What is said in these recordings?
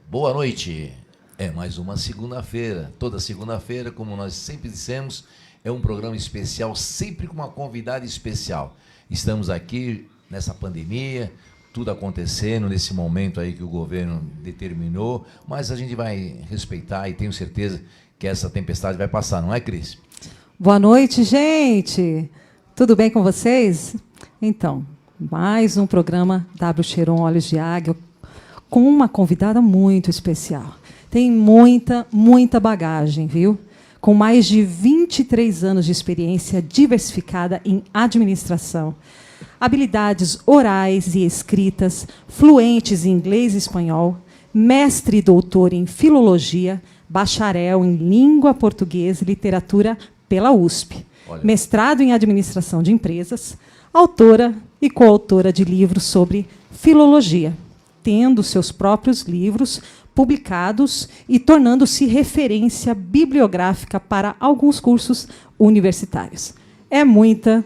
Boa noite. É mais uma segunda-feira. Toda segunda-feira, como nós sempre dissemos, é um programa especial, sempre com uma convidada especial. Estamos aqui nessa pandemia, tudo acontecendo nesse momento aí que o governo determinou, mas a gente vai respeitar e tenho certeza que essa tempestade vai passar, não é, Cris? Boa noite, gente. Tudo bem com vocês? Então, mais um programa W Cheiron Olhos de Águia com uma convidada muito especial. Tem muita bagagem, viu? Com mais de 23 anos de experiência diversificada em administração, habilidades orais e escritas, fluentes em inglês e espanhol, mestre e doutor em filologia, bacharel em língua portuguesa e literatura pela USP, mestrado em administração de empresas, autora e coautora de livros sobre filologia, tendo seus próprios livros publicados e tornando-se referência bibliográfica para alguns cursos universitários. É muita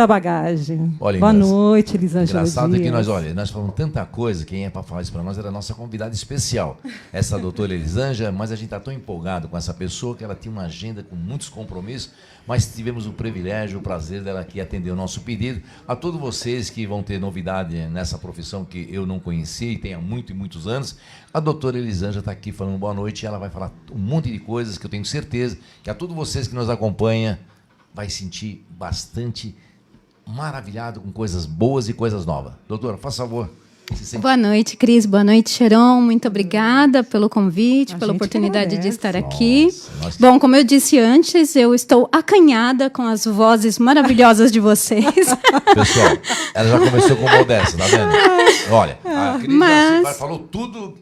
bagagem. Olha, boa noite, Elisângela engraçado Dias. É que nós falamos tanta coisa, quem é para falar isso para nós era a nossa convidada especial, essa doutora Elisângela, mas a gente está tão empolgado com essa pessoa que ela tinha uma agenda com muitos compromissos, mas tivemos o privilégio, o prazer dela aqui atender o nosso pedido. A todos vocês que vão ter novidade nessa profissão que eu não conheci e tem há muitos anos, a doutora Elisângela está aqui falando boa noite e ela vai falar um monte de coisas que eu tenho certeza que a todos vocês que nos acompanham vai sentir bastante maravilhado com coisas boas e coisas novas. Doutora, faça favor. Boa noite, Cris. Boa noite, Cheiron. Muito obrigada pelo convite, pela oportunidade de estar aqui. Bom, como eu disse antes, eu estou acanhada com as vozes maravilhosas de vocês. Pessoal, ela já começou com modéstia, tá vendo? Olha, a Cris já falou tudo.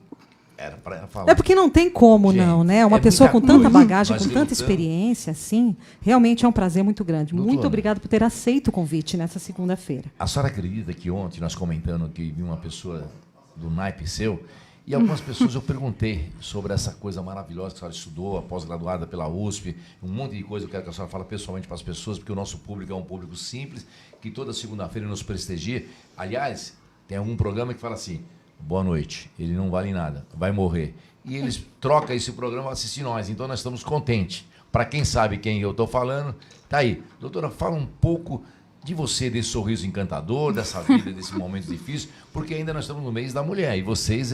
Era para ela falar. É porque não tem como, gente, não, né? Uma pessoa com tanta bagagem, com tanta lutando. Experiência, assim, realmente é um prazer muito grande. Doutora, muito obrigado por ter aceito o convite nessa segunda-feira. A senhora acredita que ontem nós comentando que vi uma pessoa do naipe seu, e algumas pessoas eu perguntei sobre essa coisa maravilhosa que a senhora estudou, pós-graduada pela USP, um monte de coisa eu quero que a senhora fale pessoalmente para as pessoas, porque o nosso público é um público simples, que toda segunda-feira nos prestigia. Aliás, tem algum programa que fala assim: boa noite, ele não vale nada, vai morrer. E eles trocam esse programa para assistir nós, então nós estamos contentes. Para quem sabe quem eu estou falando, tá aí. Doutora, fala um pouco de você, desse sorriso encantador, dessa vida, desse momento difícil, porque ainda nós estamos no mês da mulher, e vocês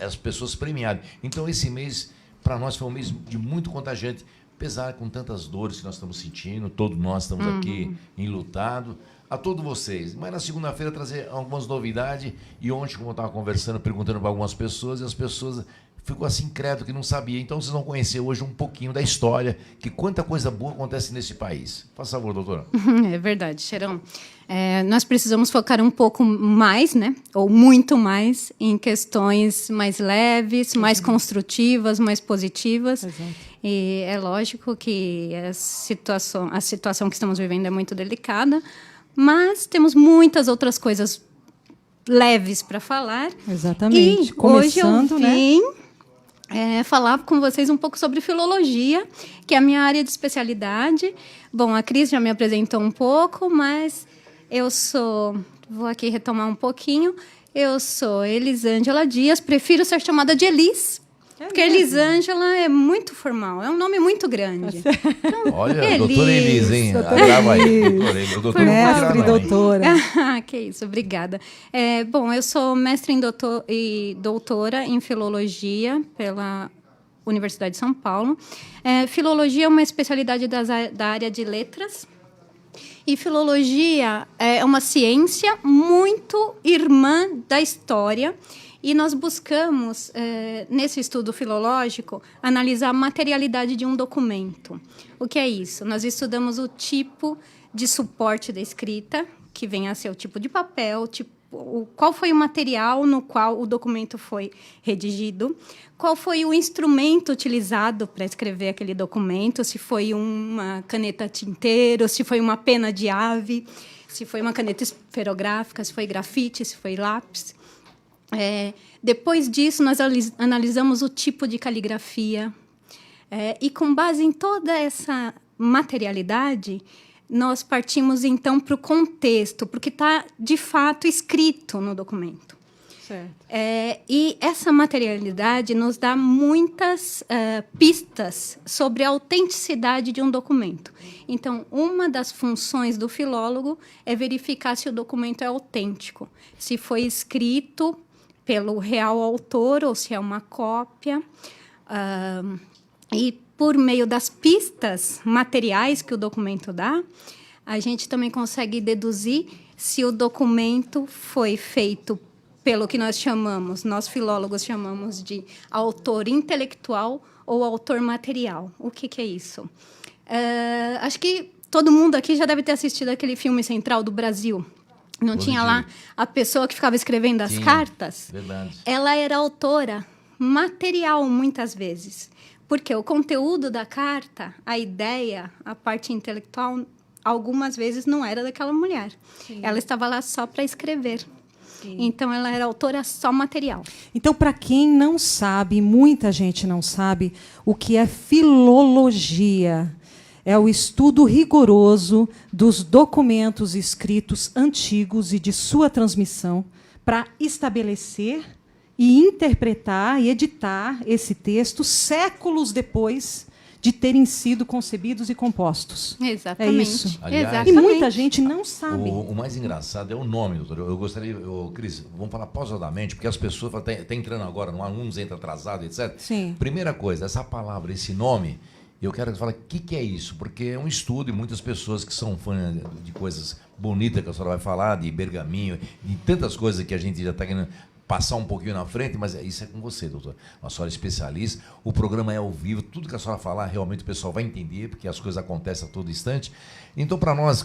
as pessoas premiadas. Então esse mês, para nós, foi um mês de muito contagiante, apesar com tantas dores que nós estamos sentindo, todos nós estamos aqui enlutados, a todos vocês. Mas na segunda-feira trazer algumas novidades, e ontem, como eu estava conversando, perguntando para algumas pessoas, e as pessoas ficou assim incrédulo que não sabia. Então vocês vão conhecer hoje um pouquinho da história, que quanta coisa boa acontece nesse país. Faça favor, doutora. É verdade, Cheiron. Nós precisamos focar um pouco mais, né? Ou muito mais, em questões mais leves, mais construtivas, mais positivas. Exato. E é lógico que a situação que estamos vivendo é muito delicada, mas temos muitas outras coisas leves para falar. Exatamente. E começando, hoje eu vim falar com vocês um pouco sobre filologia, que é a minha área de especialidade. Bom, a Cris já me apresentou um pouco, mas vou aqui retomar um pouquinho. Eu sou Elisângela Dias, prefiro ser chamada de Elis, porque Elisângela é muito formal, é um nome muito grande. Então, olha, doutora Elis, hein? Grava aí, doutora. Mestre e doutora. Que isso, obrigada. Bom, eu sou mestre e doutora em filologia pela Universidade de São Paulo. Filologia é uma especialidade da área de letras. E filologia é uma ciência muito irmã da história. E nós buscamos, nesse estudo filológico, analisar a materialidade de um documento. O que é isso? Nós estudamos o tipo de suporte da escrita, que vem a ser o tipo de papel, qual foi o material no qual o documento foi redigido, qual foi o instrumento utilizado para escrever aquele documento, se foi uma caneta tinteiro, se foi uma pena de ave, se foi uma caneta esferográfica, se foi grafite, se foi lápis. Depois disso, nós analisamos o tipo de caligrafia. E, com base em toda essa materialidade, nós partimos, então, para o contexto, porque está, de fato, escrito no documento. Certo. E essa materialidade nos dá muitas pistas sobre a autenticidade de um documento. Então, uma das funções do filólogo é verificar se o documento é autêntico, se foi escrito pelo real autor ou se é uma cópia. E, por meio das pistas materiais que o documento dá, a gente também consegue deduzir se o documento foi feito pelo que nós filólogos chamamos de autor intelectual ou autor material. O que é isso? Acho que todo mundo aqui já deve ter assistido aquele filme Central do Brasil. Não tinha lá a pessoa que ficava escrevendo as cartas? Verdade. Ela era autora material, muitas vezes. Porque o conteúdo da carta, a ideia, a parte intelectual, algumas vezes não era daquela mulher. Sim. Ela estava lá só para escrever. Sim. Então, ela era autora só material. Então, para quem não sabe, muita gente não sabe, o que é filologia? É o estudo rigoroso dos documentos escritos antigos e de sua transmissão para estabelecer e interpretar e editar esse texto séculos depois de terem sido concebidos e compostos. Exatamente. É isso. Aliás, Exatamente. E muita gente não sabe. O mais engraçado é o nome, doutor. Eu gostaria, Cris, vamos falar pausadamente, porque as pessoas estão entrando agora, alunos entram atrasados, etc. Sim. Primeira coisa, essa palavra, esse nome, eu quero que você fale o que é isso, porque é um estudo e muitas pessoas que são fãs de coisas bonitas que a senhora vai falar, de bergaminho, de tantas coisas que a gente já está querendo passar um pouquinho na frente, mas isso é com você, doutor. A senhora é especialista, o programa é ao vivo, tudo que a senhora falar, realmente o pessoal vai entender, porque as coisas acontecem a todo instante. Então, para nós,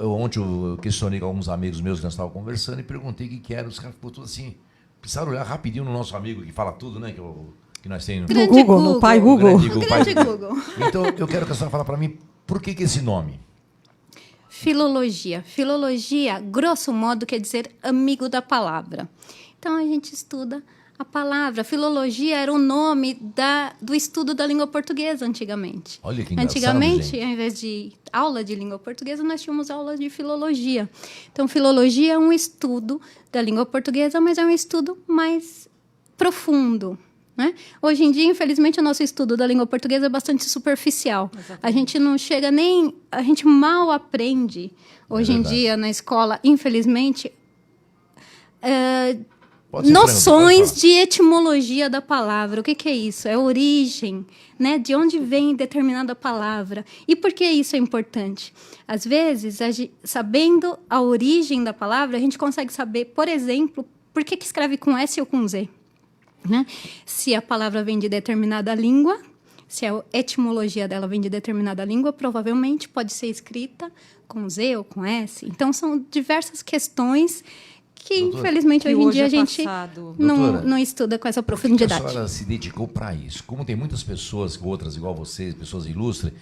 ontem eu questionei com alguns amigos meus que nós estávamos conversando e perguntei o que era, os caras ficou tudo assim, precisaram olhar rapidinho no nosso amigo que fala tudo, né, que nós temos. No Google, no pai Google. Grande Google. Então, eu quero que a senhora fale para mim, por que esse nome? Filologia. Filologia, grosso modo, quer dizer amigo da palavra. Então, a gente estuda a palavra. Filologia era o nome do estudo da língua portuguesa, antigamente. Olha que engraçado, antigamente, gente. ao invés de aula de língua portuguesa, nós tínhamos aula de filologia. Então, filologia é um estudo da língua portuguesa, mas é um estudo mais profundo, né? Hoje em dia, infelizmente, o nosso estudo da língua portuguesa é bastante superficial. Exatamente. A gente não chega nem... A gente mal aprende, hoje em dia, na escola, infelizmente... noções de etimologia da palavra. O que é isso? É a origem, né? De onde vem determinada palavra. E por que isso é importante? Às vezes, sabendo a origem da palavra, a gente consegue saber, por exemplo, por que escreve com S ou com Z. Né? Se a palavra vem de determinada língua, se a etimologia dela vem de determinada língua, provavelmente pode ser escrita com Z ou com S. Então, são diversas questões que, doutora, infelizmente, hoje em dia a gente não estuda com essa profundidade. Por que a senhora se dedicou para isso? Como tem muitas pessoas, outras igual vocês, pessoas ilustres,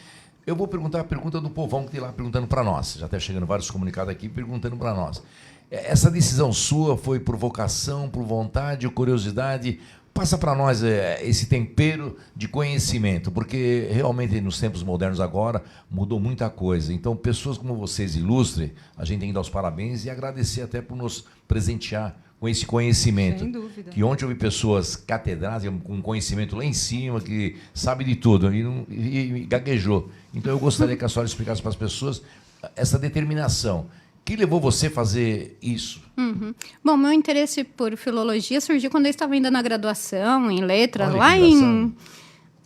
eu vou perguntar a pergunta do povão que tem lá perguntando para nós. Já está chegando vários comunicados aqui perguntando para nós. Essa decisão sua foi por vocação, por vontade ou curiosidade? Passa para nós esse tempero de conhecimento, porque realmente nos tempos modernos agora mudou muita coisa. Então, pessoas como vocês, ilustres, a gente tem que dar os parabéns e agradecer até por nos presentear com esse conhecimento. Sem dúvida. Que ontem eu vi pessoas catedráticas com conhecimento lá em cima, que sabe de tudo, e gaguejou. Então, eu gostaria que a senhora explicasse para as pessoas essa determinação. O que levou você a fazer isso? Uhum. Bom, meu interesse por filologia surgiu quando eu estava ainda na graduação, em letras, Olha, lá em... Não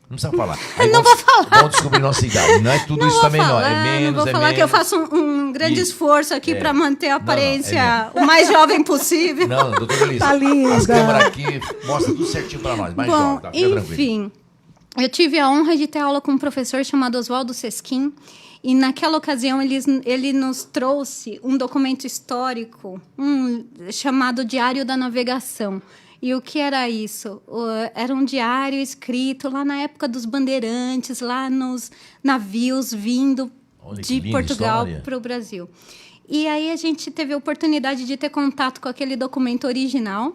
precisa falar. Aí não vou falar. Vamos descobrir nossa idade. Não é tudo não isso também, falar, não. É menos, não vou falar menos. que eu faço um grande esforço aqui para manter a aparência o mais jovem possível. Não, doutora Elisa, tá linda. As câmeras aqui mostram tudo certinho para nós. Mais jovem, tá? Fica enfim, eu tive a honra de ter aula com um professor chamado Oswaldo Sesquim, e naquela ocasião ele nos trouxe um documento histórico chamado Diário da Navegação. E o que era isso? Era um diário escrito lá na época dos bandeirantes, lá nos navios vindo de Portugal para o Brasil. E aí a gente teve a oportunidade de ter contato com aquele documento original,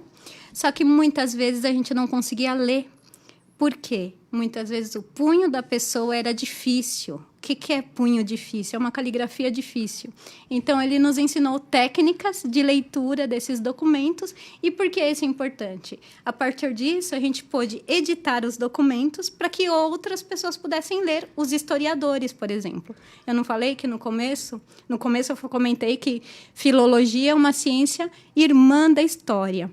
só que muitas vezes a gente não conseguia ler, Por quê? Muitas vezes o punho da pessoa era difícil. O que é punho difícil? É uma caligrafia difícil. Então, ele nos ensinou técnicas de leitura desses documentos. E por que isso é importante? A partir disso, a gente pôde editar os documentos para que outras pessoas pudessem ler, os historiadores, por exemplo. Eu não falei que no começo eu comentei que filologia é uma ciência irmã da história.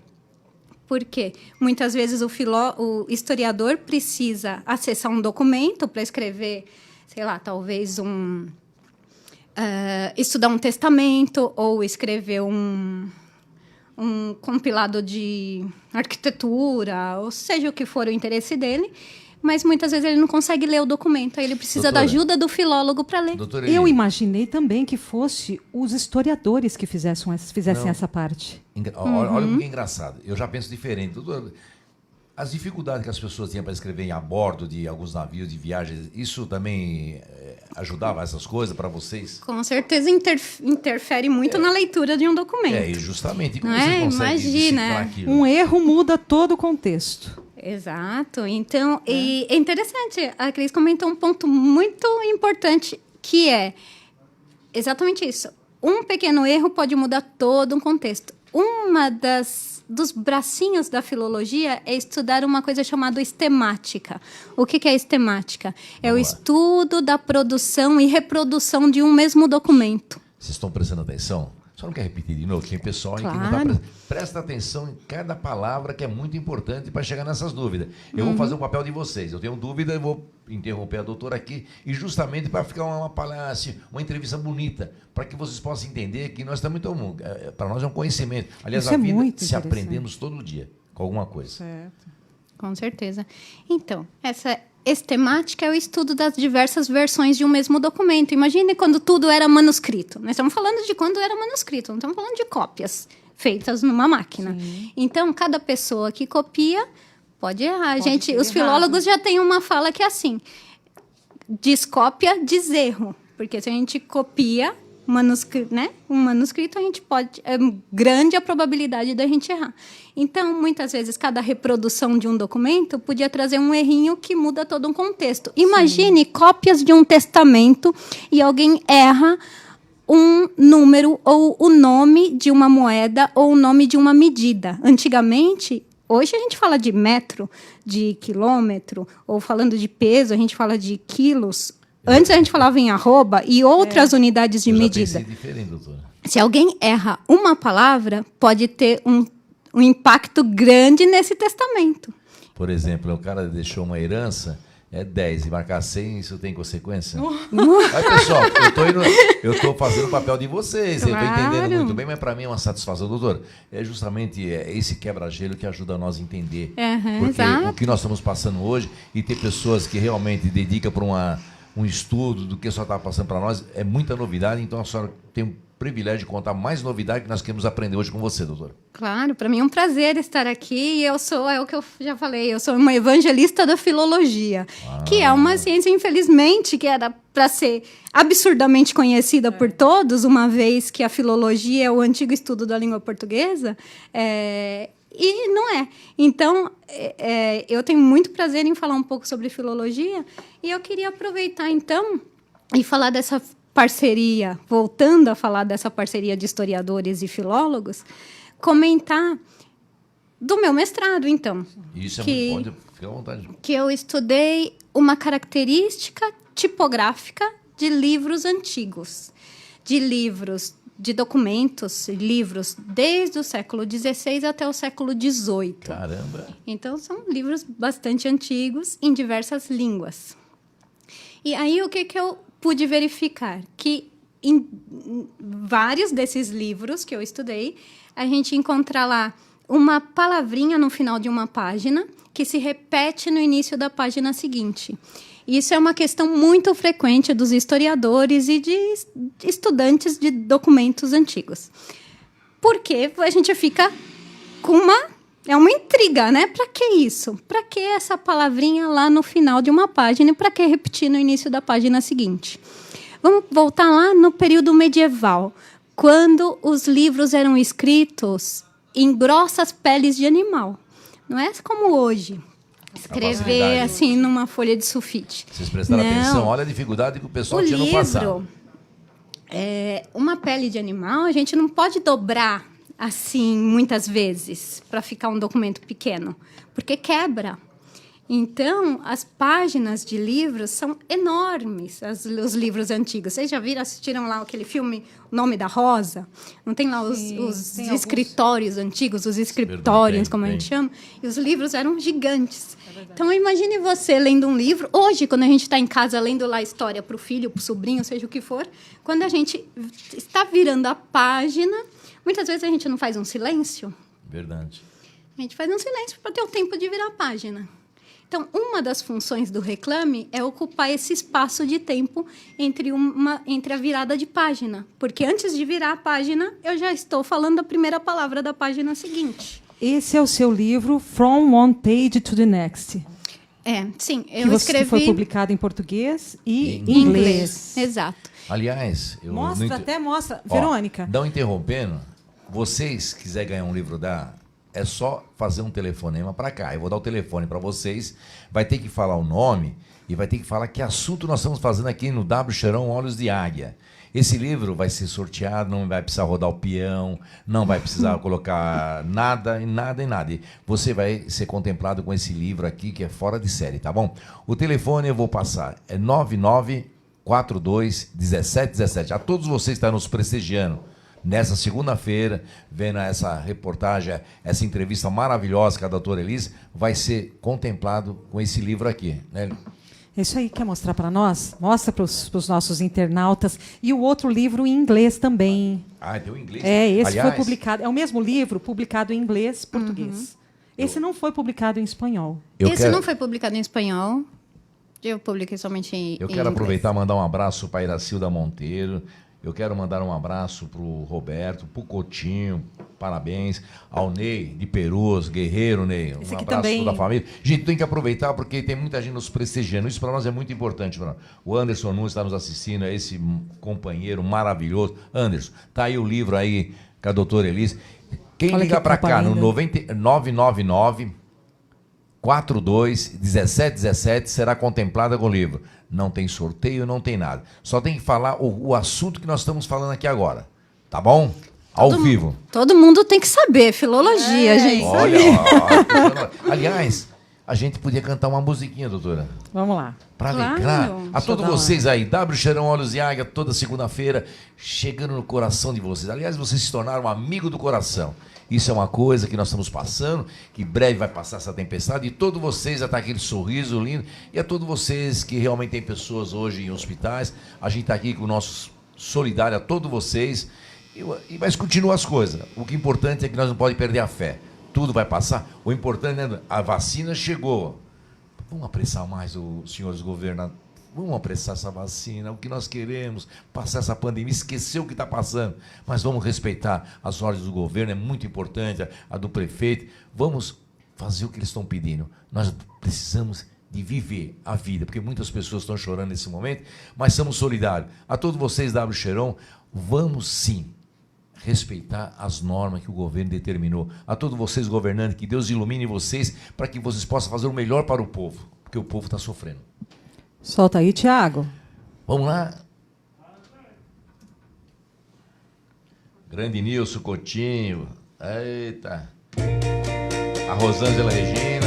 Por quê? Muitas vezes o historiador precisa acessar um documento para escrever, sei lá, talvez estudar um testamento ou escrever um compilado de arquitetura, ou seja o que for o interesse dele, mas muitas vezes ele não consegue ler o documento, aí ele precisa da ajuda do filólogo para ler. Doutora, eu imaginei também que fosse os historiadores que fizessem essa parte. Olha o que é engraçado. Eu já penso diferente. Doutora, as dificuldades que as pessoas tinham para escrever a bordo de alguns navios de viagens, isso também ajudava essas coisas para vocês? Com certeza interfere muito na leitura de um documento. E justamente. Como não você consegue Imagina. aquilo? Um erro muda todo o contexto. Exato. Então, e é interessante. A Cris comentou um ponto muito importante, que é exatamente isso. Um pequeno erro pode mudar todo um contexto. Dos bracinhos da filologia é estudar uma coisa chamada estemática. O que é estemática? É o estudo da produção e reprodução de um mesmo documento. Vocês estão prestando atenção? Só não quer repetir de novo? Tem pessoal claro. que não está presta atenção em cada palavra, que é muito importante para chegar nessas dúvidas. Eu vou fazer o papel de vocês. Eu tenho dúvida, eu vou interromper a doutora aqui, e justamente para ficar uma entrevista bonita, para que vocês possam entender que nós estamos muito... Para nós é um conhecimento. Aliás, a vida se aprendemos todo dia com alguma coisa. Certo. Com certeza. Então, essa estemática é o estudo das diversas versões de um mesmo documento. Imagine quando tudo era manuscrito. Nós estamos falando de quando era manuscrito, não estamos falando de cópias feitas numa máquina. Sim. Então, cada pessoa que copia pode errar. Os filólogos já têm uma fala que é assim: descópia, deserro. Porque se a gente copia um manuscrito, a gente pode... É grande a probabilidade da gente errar. Então, muitas vezes, cada reprodução de um documento podia trazer um errinho que muda todo um contexto. Imagine cópias de um testamento e alguém erra um número ou o nome de uma moeda ou o nome de uma medida. Antigamente, hoje a gente fala de metro, de quilômetro, ou falando de peso, a gente fala de quilos. Antes a gente falava em arroba e outras unidades de medida. Diferente, doutora. Se alguém erra uma palavra, pode ter um impacto grande nesse testamento. Por exemplo, o cara deixou uma herança, 10, e marcar 100, isso tem consequência? Aí, pessoal, eu estou fazendo o papel de vocês, claro. Eu estou entendendo muito bem, mas para mim é uma satisfação, doutor. É justamente esse quebra-gelo que ajuda nós a entender. Porque o que nós estamos passando hoje, e ter pessoas que realmente dedicam para um estudo do que a senhora está passando para nós, é muita novidade, então a senhora tem o privilégio de contar mais novidade que nós queremos aprender hoje com você, doutora. Claro, para mim é um prazer estar aqui, e é o que eu já falei, eu sou uma evangelista da filologia, que é uma ciência, infelizmente, que era para ser absurdamente conhecida por todos, uma vez que a filologia é o antigo estudo da língua portuguesa, e não é. Então, eu tenho muito prazer em falar um pouco sobre filologia, e eu queria aproveitar, então, e falar dessa parceria, voltando a falar dessa parceria de historiadores e filólogos, comentar do meu mestrado, então. Isso é muito bom, fica à vontade. Que eu estudei uma característica tipográfica de livros antigos, de documentos, livros desde o século XVI até o século XVIII. Caramba! Então, são livros bastante antigos em diversas línguas. E aí, o que eu pude verificar? Que em vários desses livros que eu estudei, a gente encontra lá uma palavrinha no final de uma página que se repete no início da página seguinte. Isso é uma questão muito frequente dos historiadores e de estudantes de documentos antigos. Porque a gente fica com uma intriga, né? Para que isso? Para que essa palavrinha lá no final de uma página e para que repetir no início da página seguinte? Vamos voltar lá no período medieval, quando os livros eram escritos em grossas peles de animal. Não é como hoje. escrever assim numa folha de sulfite. Vocês prestaram atenção? Olha a dificuldade que o pessoal tinha no passado. Uma pele de animal, a gente não pode dobrar assim muitas vezes para ficar um documento pequeno, porque quebra. Então, as páginas de livros são enormes, os livros antigos. Vocês já assistiram lá aquele filme O Nome da Rosa? Não tem lá os escritórios antigos, os escritórios, como a gente chama? E os livros eram gigantes. Então, imagine você lendo um livro. Hoje, quando a gente está em casa lendo lá a história para o filho, para o sobrinho, seja o que for, quando a gente está virando a página, muitas vezes a gente não faz um silêncio. Verdade. A gente faz um silêncio para ter o tempo de virar a página. Então, uma das funções do Reclame é ocupar esse espaço de tempo entre a virada de página. Porque antes de virar a página, eu já estou falando a primeira palavra da página seguinte. Esse é o seu livro, From One Page to the Next. Sim. Que foi publicado em português e em inglês. Exato. Aliás, mostra. Verônica. Não interrompendo, vocês quiserem ganhar um livro é só fazer um telefonema para cá. Eu vou dar o telefone para vocês, vai ter que falar o nome e vai ter que falar que assunto nós estamos fazendo aqui no W Cheirão Olhos de Águia. Esse livro vai ser sorteado, não vai precisar rodar o peão, não vai precisar colocar nada. E você vai ser contemplado com esse livro aqui, que é fora de série, tá bom? O telefone eu vou passar, é 9942-1717. A todos vocês que estão nos prestigiando, nessa segunda-feira, vendo essa reportagem, essa entrevista maravilhosa com a doutora Elis, vai ser contemplado com esse livro aqui, né? Isso aí, quer mostrar para nós? Mostra para os nossos internautas. E o outro livro em inglês também. Deu em inglês? Esse foi publicado. É o mesmo livro, publicado em inglês e português. Esse não foi publicado em espanhol. Não foi publicado em espanhol. Eu publiquei somente em inglês. Eu quero aproveitar e mandar um abraço para a Iracilda Monteiro. Eu quero mandar um abraço para o Roberto, para o Coutinho, parabéns. Ao Ney, de Perus, guerreiro, Ney. Um abraço também. Toda a família. Gente, tem que aproveitar porque tem muita gente nos prestigiando. Isso para nós é muito importante. O Anderson Nunes está nos assistindo, é esse companheiro maravilhoso. Anderson, tá aí o livro aí com a doutora Elis. Quem liga para cá no 999 42-1717 será contemplada com o livro. Não tem sorteio, não tem nada. Só tem que falar o assunto que nós estamos falando aqui agora. Tá bom? Ao vivo. Todo mundo tem que saber. Filologia, gente. Olha, aliás, a gente podia cantar uma musiquinha, doutora. Vamos lá. Para alegrar a todos vocês aí. W Cheirão Olhos de Águia, toda segunda-feira, chegando no coração de vocês. Aliás, vocês se tornaram um amigo do coração. Isso é uma coisa que nós estamos passando, que breve vai passar essa tempestade, e todos vocês já está aquele sorriso lindo, e a todos vocês que realmente tem pessoas hoje em hospitais, a gente está aqui com o nosso solidário a todos vocês, mas continuam as coisas. O que é importante é que nós não podemos perder a fé. Tudo vai passar. O importante é a vacina chegou. Vamos apressar mais os senhores governadores. Vamos apressar essa vacina, o que nós queremos, passar essa pandemia, esquecer o que está passando, mas vamos respeitar as ordens do governo, é muito importante, a do prefeito. Vamos fazer o que eles estão pedindo. Nós precisamos de viver a vida, porque muitas pessoas estão chorando nesse momento, mas somos solidários. A todos vocês, W Cheirão, vamos sim respeitar as normas que o governo determinou. A todos vocês, governantes, que Deus ilumine vocês para que vocês possam fazer o melhor para o povo, porque o povo está sofrendo. Solta aí, Tiago. Vamos lá. Grande Nilson Coutinho. Eita. A Rosângela Regina.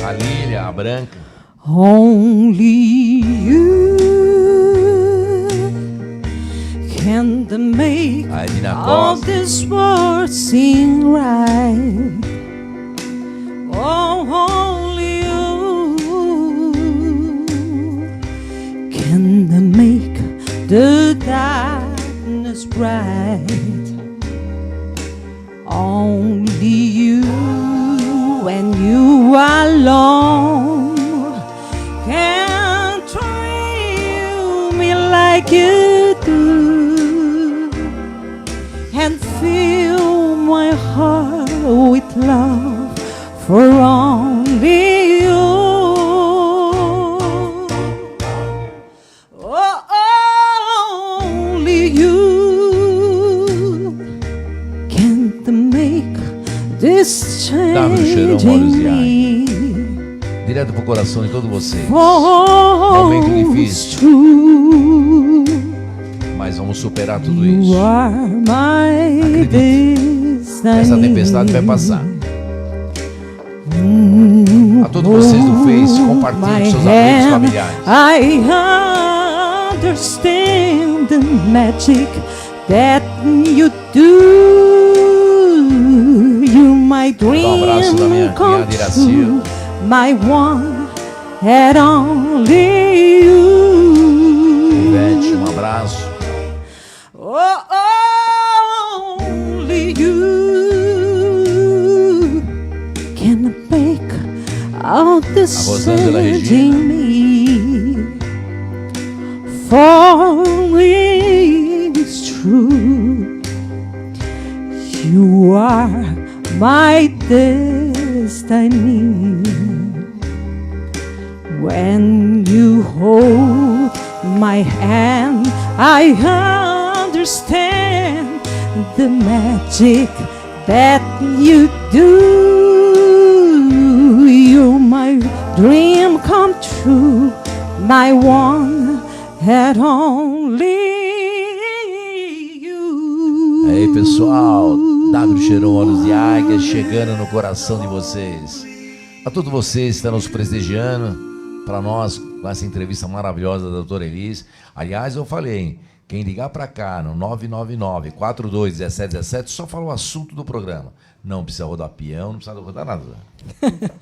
A Lília, a Branca. Only you can make all this world seem right. Oh, only you can make the darkness bright. Only you and you alone can treat me like you do and fill my heart with love for only you. Oh, only you can make this change in me. direto pro coração de todos vocês. Momento difícil. Mas vamos superar tudo isso. Acredite, essa tempestade vai passar. A todos vocês do Face, compartilhem com seus amigos e familiares. I understand the magic that you do. You my dream abraço da minha come Iraci. true. My one and only you. Ivete, um abraço. Only you can make all this Rosângela surge in me. For it's true, you are my destiny. When you hold my hand, I understand the magic that you do. You're my dream come true, my one and only you. Aí, pessoal, W Cheirão Olhos de Águia chegando no coração de vocês. A todos vocês que estão nos prestigiando, para nós, com essa entrevista maravilhosa da doutora Elis. Aliás, eu falei, quem ligar para cá no 999-421717, só fala o assunto do programa. Não precisa rodar peão, não precisa rodar nada.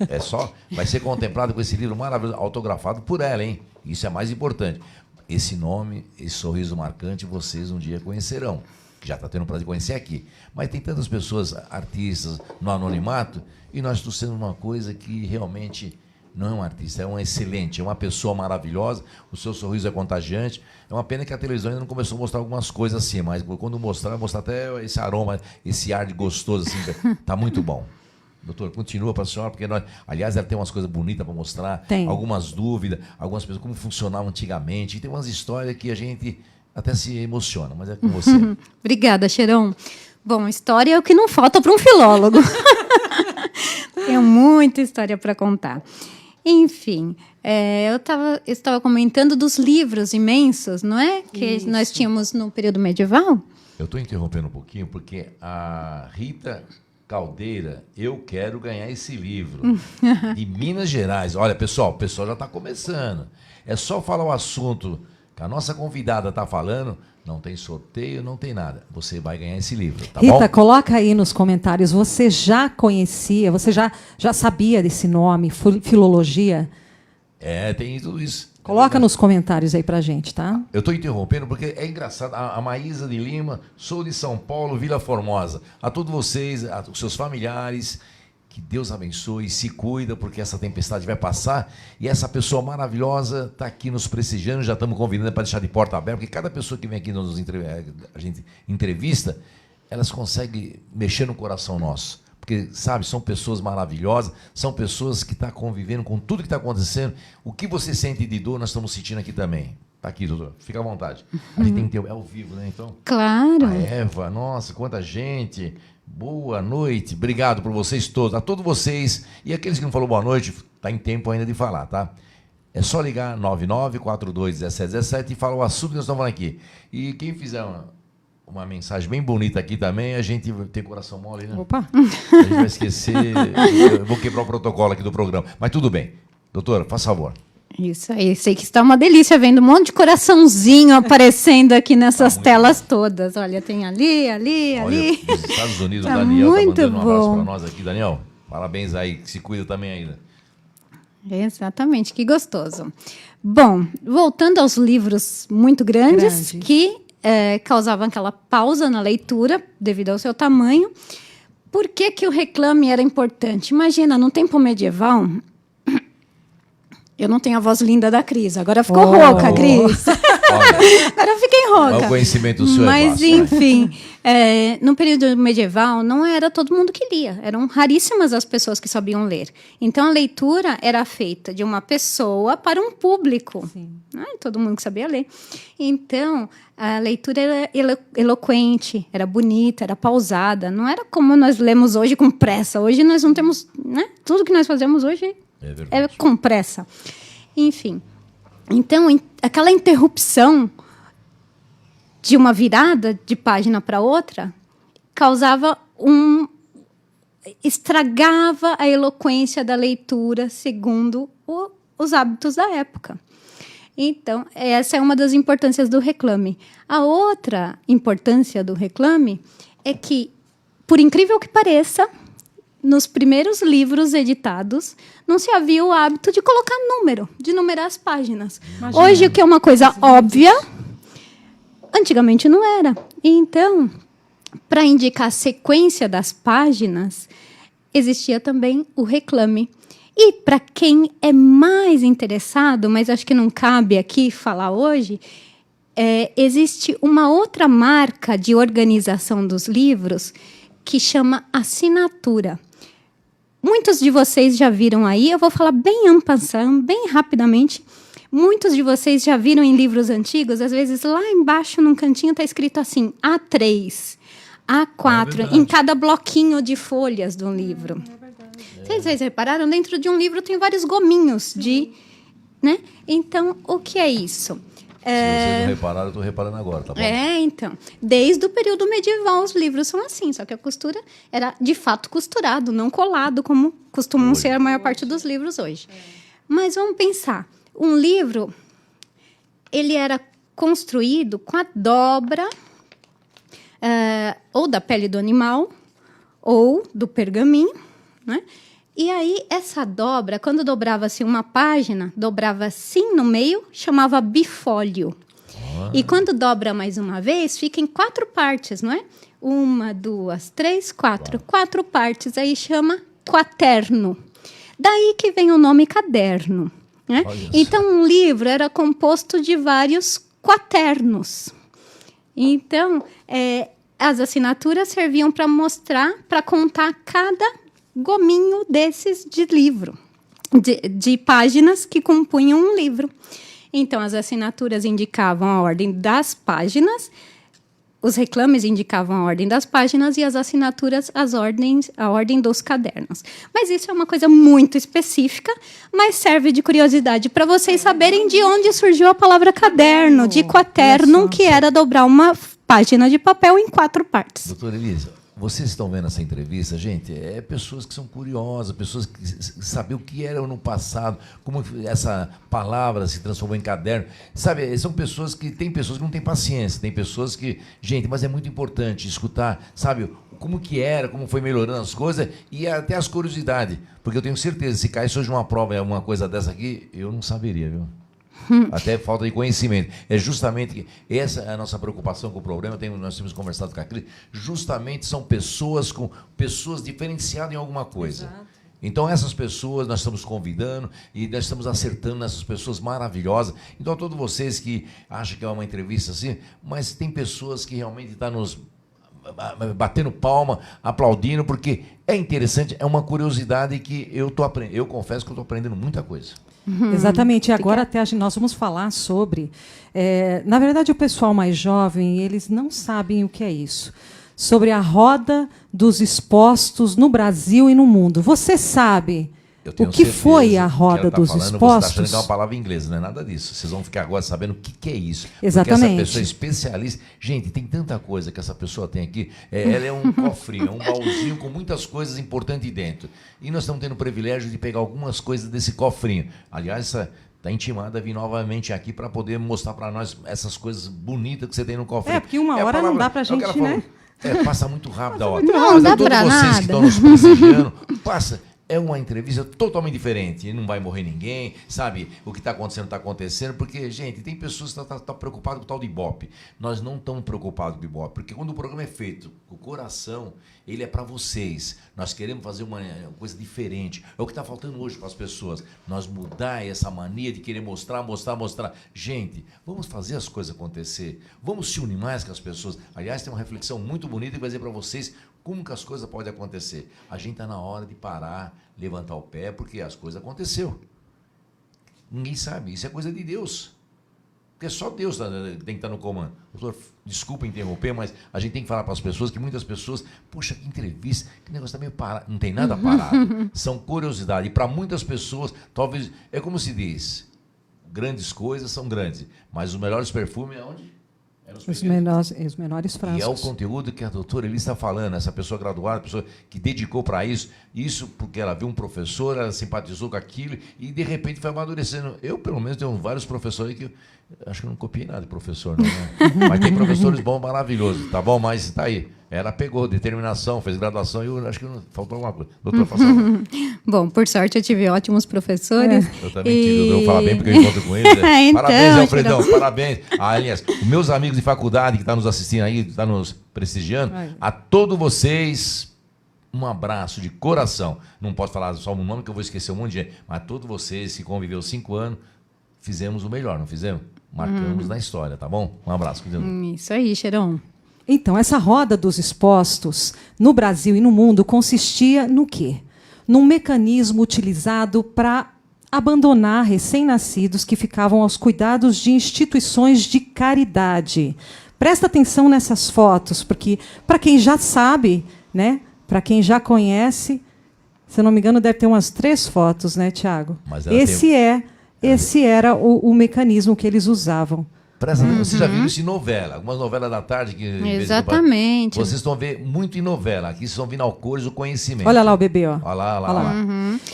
É só, vai ser contemplado com esse livro maravilhoso, autografado por ela, hein? Isso é mais importante. Esse nome, esse sorriso marcante, vocês um dia conhecerão. Que já está tendo o prazer de conhecer aqui. Mas tem tantas pessoas, artistas, no anonimato, e nós trouxemos uma coisa que realmente não é um artista, é um excelente, é uma pessoa maravilhosa, o seu sorriso é contagiante. É uma pena que a televisão ainda não começou a mostrar algumas coisas assim, mas quando mostrar, vai mostrar até esse aroma, esse ar de gostoso, assim, tá muito bom. Doutor, continua para a senhora, porque nós, aliás, ela tem umas coisas bonitas para mostrar, tem algumas dúvidas, algumas pessoas, como funcionava antigamente, e tem umas histórias que a gente até se emociona, mas é com você. Obrigada, Cheirão. Bom, história é o que não falta para um filólogo. Tenho muita história para contar. Enfim, eu estava comentando dos livros imensos, não é? Que Isso. Nós tínhamos no período medieval. Eu estou interrompendo um pouquinho porque a Rita Caldeira, eu quero ganhar esse livro. De Minas Gerais. Olha, pessoal, o pessoal já está começando. É só falar o assunto que a nossa convidada está falando. Não tem sorteio, não tem nada. Você vai ganhar esse livro, tá bom? Rita, coloca aí nos comentários, você já conhecia, você já sabia desse nome, filologia? É, tem tudo isso. Coloca nos comentários aí pra gente, tá? Eu estou interrompendo porque é engraçado. A Maísa de Lima, sou de São Paulo, Vila Formosa. A todos vocês, os seus familiares, que Deus abençoe, se cuida, porque essa tempestade vai passar. E essa pessoa maravilhosa está aqui nos prestigiando, já estamos convidando para deixar de porta aberta, porque cada pessoa que vem aqui a gente entrevista, elas conseguem mexer no coração nosso. Porque, sabe, são pessoas maravilhosas, são pessoas que estão convivendo com tudo que está acontecendo. O que você sente de dor, nós estamos sentindo aqui também. Está aqui, doutor, fica à vontade. A gente tem que ter, é ao vivo, né, então? Claro. A Eva, nossa, quanta gente. Boa noite, obrigado por vocês todos, a todos vocês. E aqueles que não falaram boa noite, está em tempo ainda de falar, tá? É só ligar 99421717 e falar o assunto que nós estamos falando aqui. E quem fizer uma mensagem bem bonita aqui também, a gente tem coração mole, né? Opa! A gente vai esquecer, eu vou quebrar o protocolo aqui do programa. Mas tudo bem. Doutora, faz favor. Isso aí, sei que está uma delícia vendo um monte de coraçãozinho aparecendo aqui nessas telas todas. Olha, tem ali. Olha, dos Estados Unidos, Tá o Daniel está muito mandando um abraço bom. para nós aqui. Daniel, parabéns aí, que se cuida também ainda. Exatamente, que gostoso. Bom, voltando aos livros muito grandes. Que causavam aquela pausa na leitura devido ao seu tamanho. Por que o reclame era importante? Imagina, no tempo medieval... Eu não tenho a voz linda da Cris. Agora ficou rouca, Cris. Agora eu fiquei rouca. O conhecimento seu Mas, vasto, enfim, no período medieval, não era todo mundo que lia. Eram raríssimas as pessoas que sabiam ler. Então, a leitura era feita de uma pessoa para um público. Não é todo mundo que sabia ler. Então, a leitura era eloquente, era bonita, era pausada. Não era como nós lemos hoje com pressa. Hoje nós não temos... Né? Tudo que nós fazemos hoje É verdade. com pressa. Enfim, então, aquela interrupção de uma virada de página para outra causava estragava a eloquência da leitura segundo os hábitos da época. Então, essa é uma das importâncias do reclame. A outra importância do reclame é que, por incrível que pareça, nos primeiros livros editados, não se havia o hábito de colocar número, de numerar as páginas. Imagina. Hoje, o que é uma coisa óbvia, antigamente não era. Então, para indicar a sequência das páginas, existia também o reclame. E, para quem é mais interessado, mas acho que não cabe aqui falar hoje, existe uma outra marca de organização dos livros que chama assinatura. Muitos de vocês já viram aí, eu vou falar bem en passant, bem rapidamente. Muitos de vocês já viram em livros antigos, às vezes lá embaixo, num cantinho, está escrito assim, A3, A4, em cada bloquinho de folhas do livro. Vocês repararam? Dentro de um livro tem vários gominhos de... Né? Então, o que é isso? Se vocês não repararam, eu estou reparando agora, tá bom? Então. Desde o período medieval, os livros são assim, só que a costura era, de fato, costurado, não colado, como costumam ser a maior parte dos livros hoje. Mas vamos pensar. Um livro, ele era construído com a dobra ou da pele do animal ou do pergaminho, né? E aí, essa dobra, quando dobrava-se uma página, dobrava assim no meio, chamava bifólio. E quando dobra mais uma vez, fica em 4 partes, não é? 1, 2, 3, 4. 4 partes, aí chama quaterno. Daí que vem o nome caderno. Né? Então, um livro era composto de vários quaternos. Então, as assinaturas serviam para mostrar, para contar cada gominho desses de livro, de páginas que compunham um livro. Então, as assinaturas indicavam a ordem das páginas, os reclames indicavam a ordem das páginas e as assinaturas a ordem dos cadernos. Mas isso é uma coisa muito específica, mas serve de curiosidade para vocês saberem de onde surgiu a palavra caderno, de quaterno, que era dobrar uma página de papel em 4 partes. Doutora Elisa, vocês estão vendo essa entrevista, gente, pessoas que são curiosas, pessoas que sabem o que era no passado, como essa palavra se transformou em caderno. Sabe, são pessoas que não têm paciência, tem pessoas que... Gente, mas é muito importante escutar, sabe, como que era, como foi melhorando as coisas e até as curiosidades. Porque eu tenho certeza, se caísse hoje uma prova e alguma coisa dessa aqui, eu não saberia, viu? Até falta de conhecimento. É justamente essa é a nossa preocupação com o problema. Nós temos conversado com a Cris. Justamente são pessoas diferenciadas em alguma coisa. Exato. Então, essas pessoas nós estamos convidando e nós estamos acertando nessas pessoas maravilhosas. Então, todos vocês que acham que é uma entrevista assim, mas tem pessoas que realmente estão nos batendo palma, aplaudindo, porque é interessante, é uma curiosidade que eu confesso que eu estou aprendendo muita coisa. Exatamente. E agora até nós vamos falar sobre... na verdade, o pessoal mais jovem, eles não sabem o que é isso. Sobre a roda dos expostos no Brasil e no mundo. Você sabe o que foi a roda dos expostos? Você está achando que é uma palavra inglesa, não é nada disso. Vocês vão ficar agora sabendo o que é isso. Exatamente. Porque essa pessoa é especialista. Gente, tem tanta coisa que essa pessoa tem aqui. Ela é um cofrinho, um baúzinho com muitas coisas importantes dentro. E nós estamos tendo o privilégio de pegar algumas coisas desse cofrinho. Aliás, está intimada a vir novamente aqui para poder mostrar para nós essas coisas bonitas que você tem no cofrinho. Porque uma hora não dá para a gente, né? Passa muito rápido a hora. Não dá para nada. Vocês que estão nos prestigiando, passa... É uma entrevista totalmente diferente. Não vai morrer ninguém, sabe? O que está acontecendo, está acontecendo. Porque, gente, tem pessoas que estão preocupadas com o tal de Ibope. Nós não estamos preocupados com o Ibope. Porque quando o programa é feito com o coração, ele é para vocês. Nós queremos fazer uma coisa diferente. É o que está faltando hoje para as pessoas. Nós mudar essa mania de querer mostrar. Gente, vamos fazer as coisas acontecer. Vamos se unir mais com as pessoas. Aliás, tem uma reflexão muito bonita que vai dizer para vocês como que as coisas podem acontecer. A gente está na hora de parar, levantar o pé, porque as coisas aconteceram. Ninguém sabe, isso é coisa de Deus. Porque só Deus tem que estar no comando. Doutor, desculpa interromper, mas a gente tem que falar para as pessoas que muitas pessoas, poxa, que entrevista, que negócio está meio parado. Não tem nada parado. São curiosidades. E para muitas pessoas, talvez, é como se diz, grandes coisas são grandes, mas os melhores perfumes é onde? Os menores frascos. E é o conteúdo que a doutora Elis está falando, essa pessoa graduada, pessoa que dedicou para isso porque ela viu um professor, ela simpatizou com aquilo e de repente foi amadurecendo. Eu, pelo menos, tenho vários professores que acho que eu não copiei nada de professor, não, né? Mas tem professores bons, maravilhosos, tá bom? Mas tá aí. Ela pegou determinação, fez graduação e eu acho que faltou alguma coisa. Doutor, faça favor. Bom, por sorte eu tive ótimos professores. Eu também tive, eu vou falar bem porque eu encontro com eles. Então, parabéns, Alfredão, parabéns. Aliás, os meus amigos de faculdade que estão nos assistindo aí, que estão nos prestigiando, a todos vocês, um abraço de coração. Não posso falar só um nome que eu vou esquecer um monte de gente, mas a todos vocês que conviveu 5 anos, fizemos o melhor, não fizemos? Marcamos na história, tá bom? Um abraço. Isso aí, Cheron. Então, essa roda dos expostos no Brasil e no mundo consistia no quê? Num mecanismo utilizado para abandonar recém-nascidos que ficavam aos cuidados de instituições de caridade. Presta atenção nessas fotos, porque, para quem já sabe, né, para quem já conhece, se eu não me engano, deve ter umas 3 fotos, né, Tiago? Esse era o mecanismo que eles usavam. Você já viu isso em novela, algumas novelas da tarde que exatamente. Vocês estão vendo muito em novela. Aqui vocês estão vendo Alcores, o conhecimento. Olha lá o bebê, ó. Olha lá.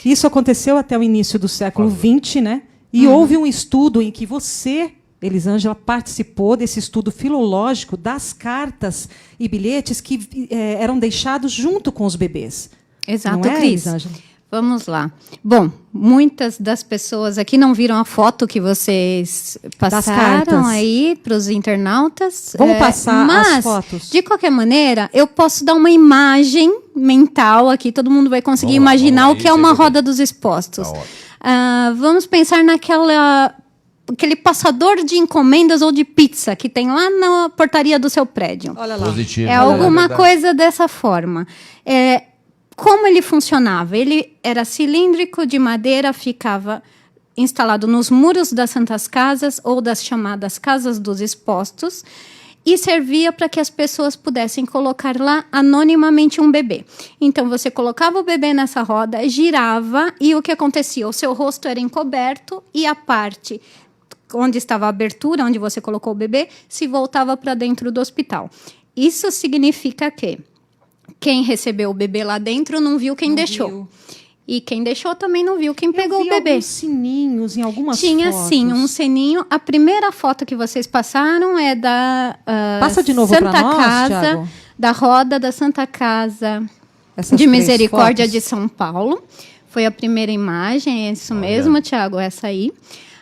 Isso aconteceu até o início do século XX, né? E houve um estudo em que você, Elisângela, participou desse estudo filológico das cartas e bilhetes que eram deixados junto com os bebês. Exato, não é, Cris. Elisângela? Vamos lá. Bom, muitas das pessoas aqui não viram a foto que vocês passaram aí para os internautas. Vamos passar as fotos. Mas, de qualquer maneira, eu posso dar uma imagem mental aqui. Todo mundo vai conseguir imaginar o que é uma roda dos expostos. Vamos pensar aquele passador de encomendas ou de pizza que tem lá na portaria do seu prédio. Olha lá. Positivo. É alguma coisa dessa forma. Como ele funcionava? Ele era cilíndrico de madeira, ficava instalado nos muros das santas casas ou das chamadas casas dos expostos e servia para que as pessoas pudessem colocar lá anonimamente um bebê. Então, você colocava o bebê nessa roda, girava e o que acontecia? O seu rosto era encoberto e a parte onde estava a abertura, onde você colocou o bebê, se voltava para dentro do hospital. Isso significa que quem recebeu o bebê lá dentro não viu quem deixou. Viu. E quem deixou também não viu quem pegou o bebê. Alguns sininhos em algumas Tinha fotos. sim um sininho. A primeira foto que vocês passaram é da Passa de novo Santa pra nós, Casa, Thiago. da roda da Santa Casa Essas de 3 Misericórdia fotos. de São Paulo. Foi a primeira imagem, é isso mesmo, Tiago, essa aí.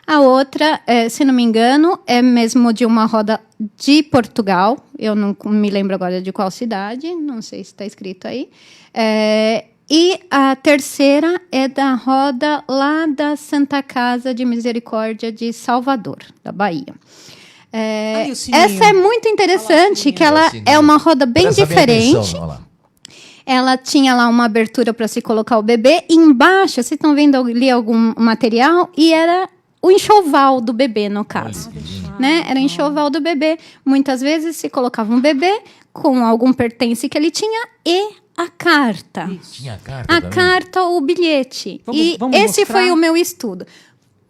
A outra, se não me engano, é mesmo de uma roda de Portugal. Eu não me lembro agora de qual cidade, não sei se está escrito aí. E a terceira é da roda lá da Santa Casa de Misericórdia de Salvador, da Bahia. o sininho. Essa é muito interessante, que ela é uma roda bem diferente. Ela tinha lá uma abertura para se colocar o bebê. E embaixo, vocês estão vendo ali algum material? E era o enxoval do bebê, no caso. Né? Era o enxoval do bebê. Muitas vezes se colocava um bebê com algum pertence que ele tinha e a carta. Tinha a carta também? Carta ou o bilhete. Vamos esse mostrar? foi o meu estudo.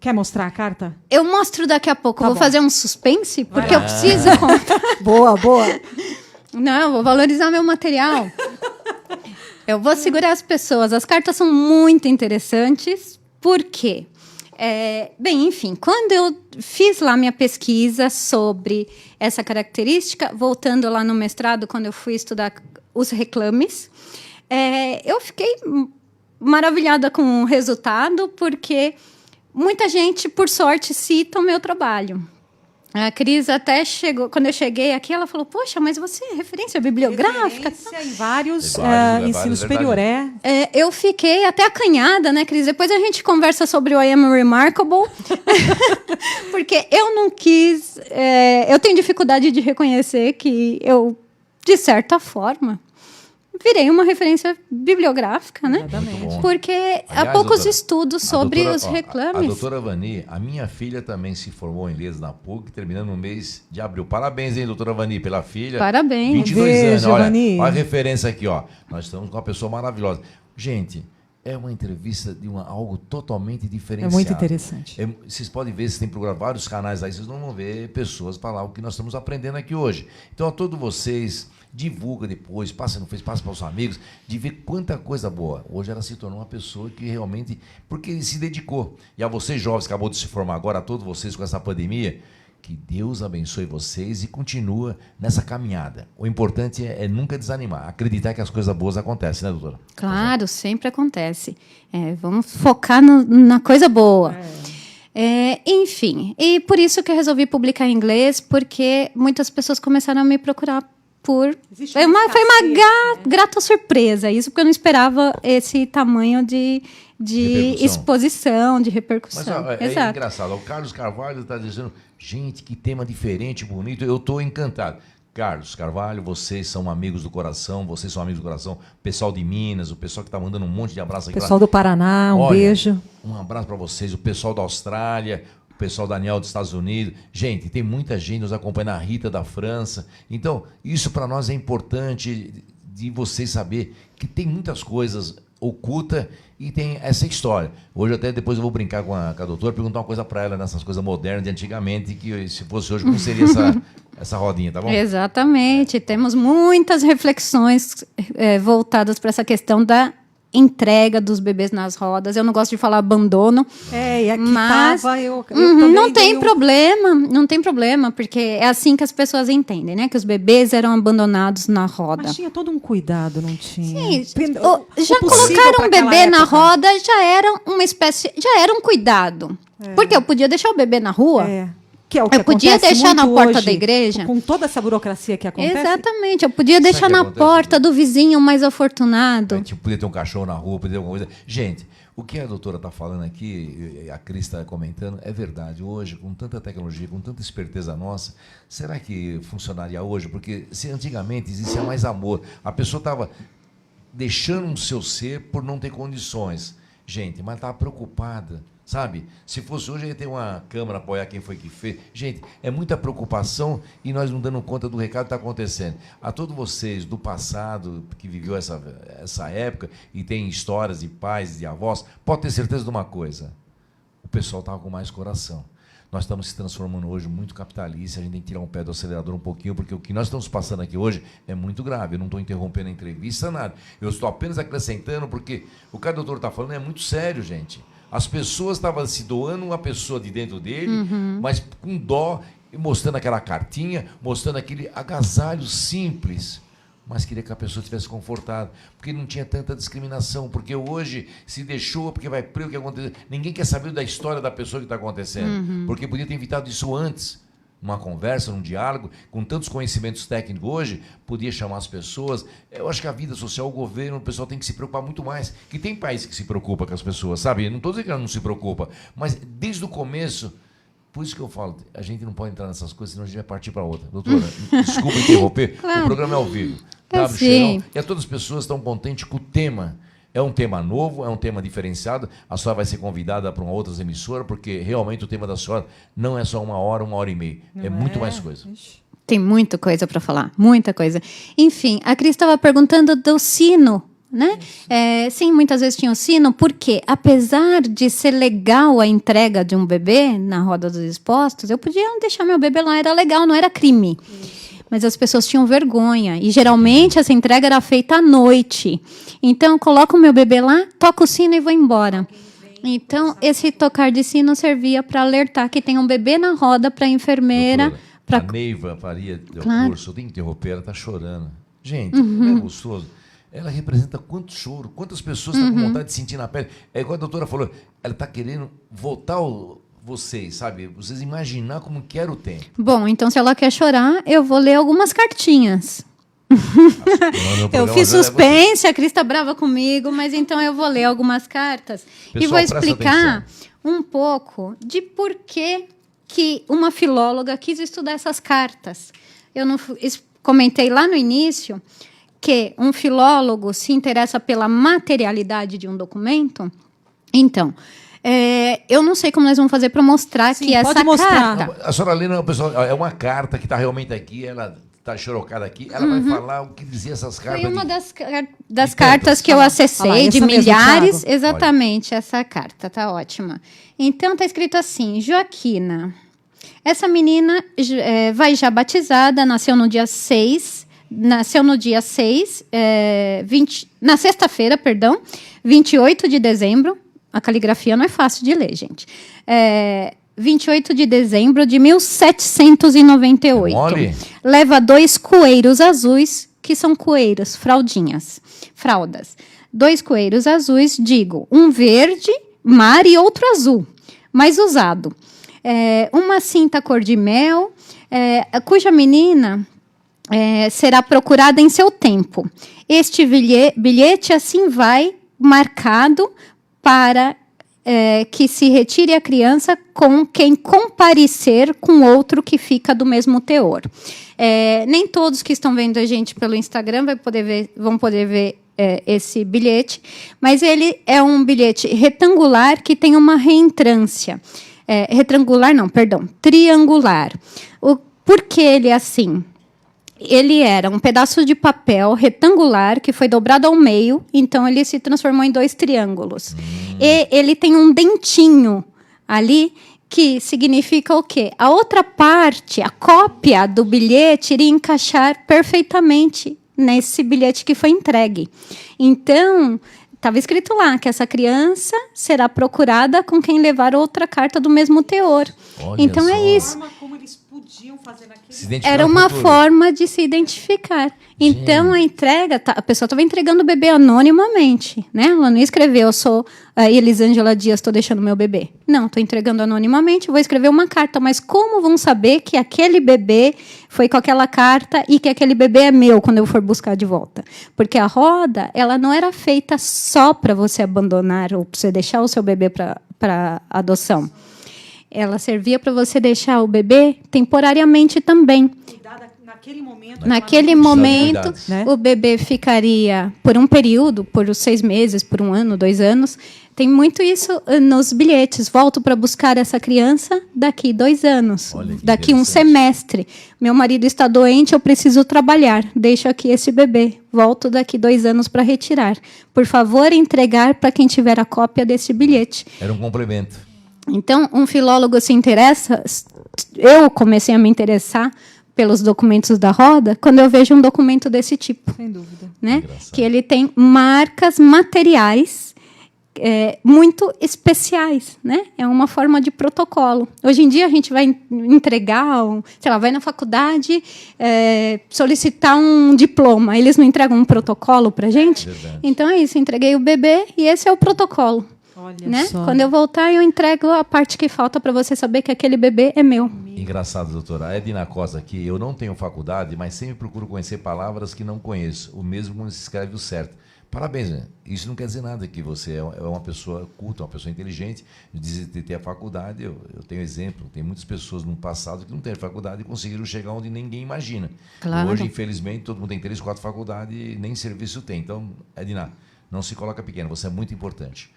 Quer mostrar a carta? Eu mostro daqui a pouco. Tá Vou bom. fazer um suspense, porque eu preciso contar. Boa. Não, eu vou valorizar meu material. Eu vou segurar as pessoas. As cartas são muito interessantes. Por quê? Bem, enfim, quando eu fiz lá minha pesquisa sobre essa característica, voltando lá no mestrado, quando eu fui estudar os reclames, eu fiquei maravilhada com o resultado, porque muita gente, por sorte, cita o meu trabalho. A Cris até chegou, quando eu cheguei aqui, ela falou, poxa, mas você é referência bibliográfica? Referência em vários vários, ensino superior, Eu fiquei até acanhada, né, Cris? Depois a gente conversa sobre o I Am Remarkable, porque eu não quis... eu tenho dificuldade de reconhecer que eu, de certa forma, virei uma referência bibliográfica, né? Exatamente. Porque há Aliás, poucos doutora, estudos sobre os A reclames. doutora Vani, a minha filha também se formou em letras na PUC, terminando no mês de abril. Parabéns, hein, doutora Vani, pela filha. Parabéns. 22 Beijo, anos. Vani. Olha a referência aqui, ó. Nós estamos com uma pessoa maravilhosa. Gente, é uma entrevista de algo totalmente diferenciado. É muito interessante. Vocês podem ver, vocês têm procurado vários canais aí, vocês não vão ver pessoas falar o que nós estamos aprendendo aqui hoje. Então, a todos vocês, divulga depois, passa no Facebook, passa para os amigos, de ver quanta coisa boa. Hoje ela se tornou uma pessoa que realmente, porque se dedicou. E a vocês jovens que acabou de se formar agora, a todos vocês com essa pandemia, que Deus abençoe vocês e continua nessa caminhada. O importante é nunca desanimar, acreditar que as coisas boas acontecem, né, doutora? Claro, sempre acontece. Vamos focar na coisa boa. Enfim, e por isso que eu resolvi publicar em inglês, porque muitas pessoas começaram a me procurar por... Foi uma grata surpresa isso, porque eu não esperava esse tamanho de exposição, de repercussão. Mas Exato. engraçado, o Carlos Carvalho está dizendo, gente, que tema diferente, bonito, eu estou encantado. Carlos Carvalho, vocês são amigos do coração, o pessoal de Minas, o pessoal que está mandando um monte de abraço aqui. Pessoal do Paraná, um beijo. Um abraço para vocês, o pessoal da Austrália, o pessoal da Daniel dos Estados Unidos. Gente, tem muita gente nos acompanhando, a Rita da França. Então, isso para nós é importante de vocês saber que tem muitas coisas ocultas e tem essa história. Hoje até depois eu vou brincar com a doutora, perguntar uma coisa para ela nessas coisas modernas de antigamente, que se fosse hoje, como seria essa rodinha, tá bom? Exatamente. Temos muitas reflexões voltadas para essa questão da entrega dos bebês nas rodas. Eu não gosto de falar abandono. E aqui mas tava, eu também não tem problema, porque é assim que as pessoas entendem, né? Que os bebês eram abandonados na roda. Mas tinha todo um cuidado, não tinha? Sim, O já possível colocar pra um aquela bebê na época. roda já era um cuidado. Porque eu podia deixar o bebê na rua. Que é o que Eu podia acontece deixar na muito porta hoje, da igreja. Com toda essa burocracia que acontece. Exatamente, eu podia deixar que na acontece? porta do vizinho mais afortunado. Tipo, podia ter um cachorro na rua, podia ter alguma coisa. Gente, o que a doutora está falando aqui, a Cris está comentando, é verdade. Hoje, com tanta tecnologia, com tanta esperteza nossa, será que funcionaria hoje? Porque se antigamente existia mais amor, a pessoa estava deixando o seu ser por não ter condições. Gente, mas estava preocupada. Sabe? Se fosse hoje, ia ter uma câmara apoiar quem foi que fez. Gente, é muita preocupação e nós não dando conta do recado que está acontecendo. A todos vocês do passado, que viveu essa época e tem histórias de pais e de avós, pode ter certeza de uma coisa. O pessoal estava com mais coração. Nós estamos se transformando hoje muito capitalista, a gente tem que tirar um pé do acelerador um pouquinho, porque o que nós estamos passando aqui hoje é muito grave. Eu não estou interrompendo a entrevista, nada. Eu estou apenas acrescentando, porque o que a doutora está falando é muito sério, gente. As pessoas estavam se doando uma pessoa de dentro dele, mas com dó, mostrando aquela cartinha, mostrando aquele agasalho simples, mas queria que a pessoa estivesse confortada, porque não tinha tanta discriminação, porque hoje se deixou, porque vai preso, o que aconteceu. Ninguém quer saber da história da pessoa que está acontecendo, porque podia ter evitado isso antes. Uma conversa, um diálogo, com tantos conhecimentos técnicos hoje, podia chamar as pessoas. Eu acho que a vida social, o governo, o pessoal tem que se preocupar muito mais. Que tem país que se preocupa com as pessoas, sabe? Não estou dizendo que ela não se preocupa, mas desde o começo, por isso que eu falo, a gente não pode entrar nessas coisas, senão a gente vai partir para outra. Doutora, desculpa interromper, o programa é ao vivo. Sim. E a todas as pessoas estão contentes com o tema. É um tema novo, é um tema diferenciado. A senhora vai ser convidada para uma outra emissora, porque realmente o tema da senhora não é só uma hora e meia. É muito mais coisa. Tem muita coisa para falar, muita coisa. Enfim, a Cris estava perguntando do sino, né? Sim, muitas vezes tinha o sino, porque apesar de ser legal a entrega de um bebê na roda dos expostos, eu podia deixar meu bebê lá, era legal, não era crime. Mas as pessoas tinham vergonha. E, geralmente, essa entrega era feita à noite. Então, eu coloco o meu bebê lá, toco o sino e vou embora. Então, esse tocar de sino servia para alertar que tem um bebê na roda para a enfermeira. Doutora, a Neiva Faria Del Curso, eu tenho que interromper, ela está chorando. Gente, não é gostoso? Ela representa quanto choro, quantas pessoas estão com vontade de sentir na pele. É igual a doutora falou, ela está querendo voltar vocês, sabe? Vocês imaginar como que era o tempo. Bom, então se ela quer chorar, eu vou ler algumas cartinhas. Eu fiz suspense, a Cris está brava comigo, mas então eu vou ler algumas cartas e vou explicar um pouco de por que uma filóloga quis estudar essas cartas. Eu não comentei lá no início que um filólogo se interessa pela materialidade de um documento? Então, eu não sei como nós vamos fazer para mostrar que essa carta... A senhora Lena, pessoal, é uma carta que está realmente aqui, ela está xerocada aqui, ela vai falar o que dizia essas cartas. Foi uma das cartas que eu acessei, de milhares. Exatamente, essa carta, tá ótima. Então, está escrito assim, Joaquina, essa menina vai já batizada, nasceu no dia 6, na sexta-feira, 28 de dezembro. A caligrafia não é fácil de ler, gente. 28 de dezembro de 1798. Olha. Leva 2 coeiros azuis, que são coeiros, fraldas. 2 coeiros azuis, digo, um verde, mar e outro azul, mais usado. Uma cinta cor de mel, cuja menina será procurada em seu tempo. Este bilhete assim vai marcado para que se retire a criança com quem comparecer com outro que fica do mesmo teor. Nem todos que estão vendo a gente pelo Instagram vão poder ver esse bilhete, mas ele é um bilhete retangular que tem uma reentrância. Triangular. Por que ele é assim? Ele era um pedaço de papel retangular que foi dobrado ao meio, então ele se transformou em 2 triângulos. E ele tem um dentinho ali, que significa o quê? A outra parte, a cópia do bilhete, iria encaixar perfeitamente nesse bilhete que foi entregue. Então, estava escrito lá que essa criança será procurada com quem levar outra carta do mesmo teor. Olha então, só. é isso. Como eles podiam fazer naquele... Era uma forma de se identificar. Então, a entrega... a pessoa estava entregando o bebê anonimamente. Né? Ela não escreveu, eu sou a Elisângela Dias, estou deixando meu bebê. Não, estou entregando anonimamente, vou escrever uma carta. Mas como vão saber que aquele bebê foi com aquela carta e que aquele bebê é meu quando eu for buscar de volta? Porque a roda, ela não era feita só para você abandonar ou para você deixar o seu bebê para adoção. Ela servia para você deixar o bebê temporariamente também. Naquele momento, né? O bebê ficaria por um período, por os 6 meses, por 1 ano, 2 anos. Tem muito isso nos bilhetes. Volto para buscar essa criança daqui 2 anos, daqui 1 semestre. Meu marido está doente, eu preciso trabalhar. Deixo aqui esse bebê. Volto daqui 2 anos para retirar. Por favor, entregar para quem tiver a cópia desse bilhete. Era um complemento. Então, um filólogo se interessa... Eu comecei a me interessar pelos documentos da roda quando eu vejo um documento desse tipo. Sem dúvida. Né? Que ele tem marcas materiais muito especiais. Né? É uma forma de protocolo. Hoje em dia, a gente vai entregar... vai na faculdade solicitar um diploma. Eles não entregam um protocolo para a gente? Verdade. Então, é isso. Entreguei o bebê e esse é o protocolo. Né? Quando eu voltar, eu entrego a parte que falta para você saber que aquele bebê é meu. Engraçado, doutora. A Edna Costa aqui, eu não tenho faculdade, mas sempre procuro conhecer palavras que não conheço, o mesmo quando se escreve o certo. Parabéns, né? Isso não quer dizer nada que você é uma pessoa culta, uma pessoa inteligente. Dizer de ter a faculdade, eu tenho exemplo, tem muitas pessoas no passado que não têm faculdade e conseguiram chegar onde ninguém imagina. Claro. Hoje, infelizmente, todo mundo tem 3, 4 faculdades e nem serviço tem. Então, Edna, não se coloca pequena, você é muito importante.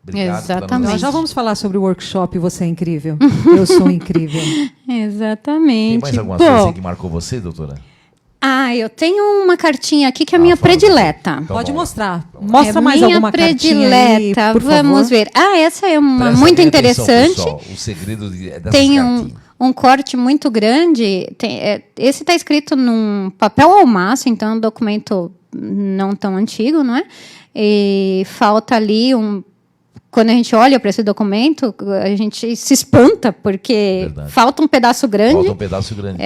Obrigado. Exatamente. Nós já vamos falar sobre o workshop Você é Incrível. Eu sou incrível. Exatamente. Tem mais alguma coisa que marcou você, doutora? Eu tenho uma cartinha aqui que é a minha predileta. Então, Pode bom. mostrar. Mostra mais alguma cartinha aí, por Vamos favor. ver. Essa é uma Presta muito bem atenção, interessante. pessoal, o segredo dessas Tem cartinhas. um corte muito grande. Esse está escrito num papel almaço, então é um documento não tão antigo, não é? E falta ali quando a gente olha para esse documento, a gente se espanta, porque Verdade. falta um pedaço grande. Falta um pedaço grande.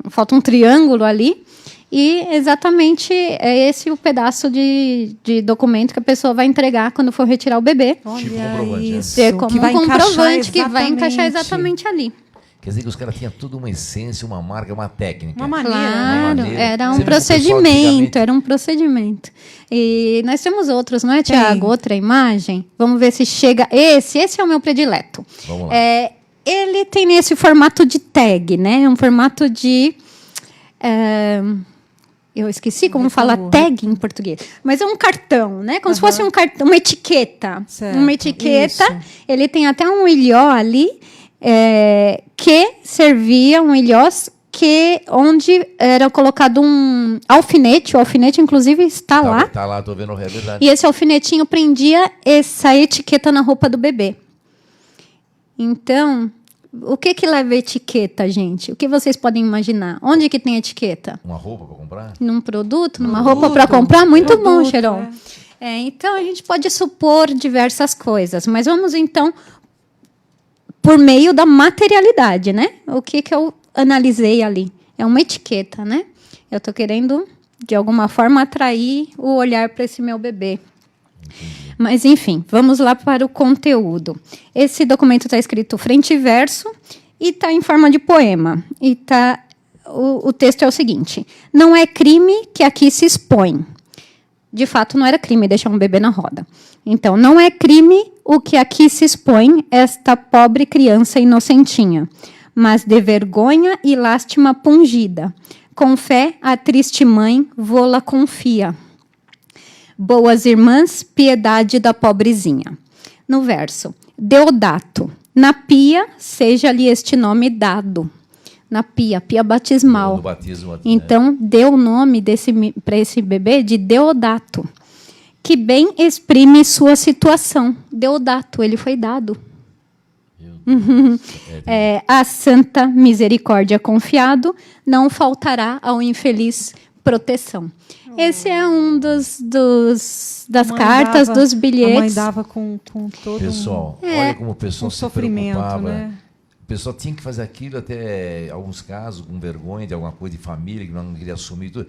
Falta um triângulo ali. E exatamente é esse o pedaço de documento que a pessoa vai entregar quando for retirar o bebê. Tipo comprovante, né? isso, É como que vai um comprovante que vai exatamente. encaixar exatamente ali. Quer dizer que os caras tinham tudo uma essência, uma marca, uma técnica. Uma maneira. Claro, maneira. era Você um vê que o pessoal procedimento, era um procedimento. E nós temos outros, não é, Tiago? Outra imagem. Vamos ver se chega. Esse é o meu predileto. Vamos lá. Ele tem esse formato de tag, né? Um formato de Eu esqueci como Por fala favor. tag em português. Mas é um cartão, né? Como se fosse um cartão, uma etiqueta. Certo, Uma etiqueta. isso. Ele tem até um ilhó ali, que servia, um ilhó, onde era colocado um alfinete. O alfinete, inclusive, está lá. Tá lá, tô vendo, é verdade. E esse alfinetinho prendia essa etiqueta na roupa do bebê. Então, o que leva a etiqueta, gente? O que vocês podem imaginar? Onde que tem etiqueta? Uma roupa para comprar? Num produto, numa roupa para comprar? Muito bom, Xeron. Então, a gente pode supor diversas coisas, mas vamos, então, por meio da materialidade, né? O que eu analisei ali? É uma etiqueta, né? Eu estou querendo, de alguma forma, atrair o olhar para esse meu bebê. Mas, enfim, vamos lá para o conteúdo. Esse documento está escrito frente e verso e está em forma de poema. E o texto é o seguinte: não é crime que aqui se expõe. De fato, não era crime deixar um bebê na roda. Então, não é crime o que aqui se expõe esta pobre criança inocentinha, mas de vergonha e lástima pungida. Com fé, a triste mãe vô-la confia. Boas irmãs, piedade da pobrezinha. No verso, Deodato, na pia, seja-lhe este nome dado. Na pia batismal. No batismo, então, deu o nome para esse bebê de Deodato, que bem exprime sua situação. Deodato, ele foi dado. A santa misericórdia confiado, não faltará ao infeliz proteção. Esse é um das cartas, dos bilhetes. A mãe dava com todo pessoal, olha como o pessoal se sofrimento, preocupava. né? O pessoal tinha que fazer aquilo até, em alguns casos, com vergonha de alguma coisa de família, que não queria assumir tudo.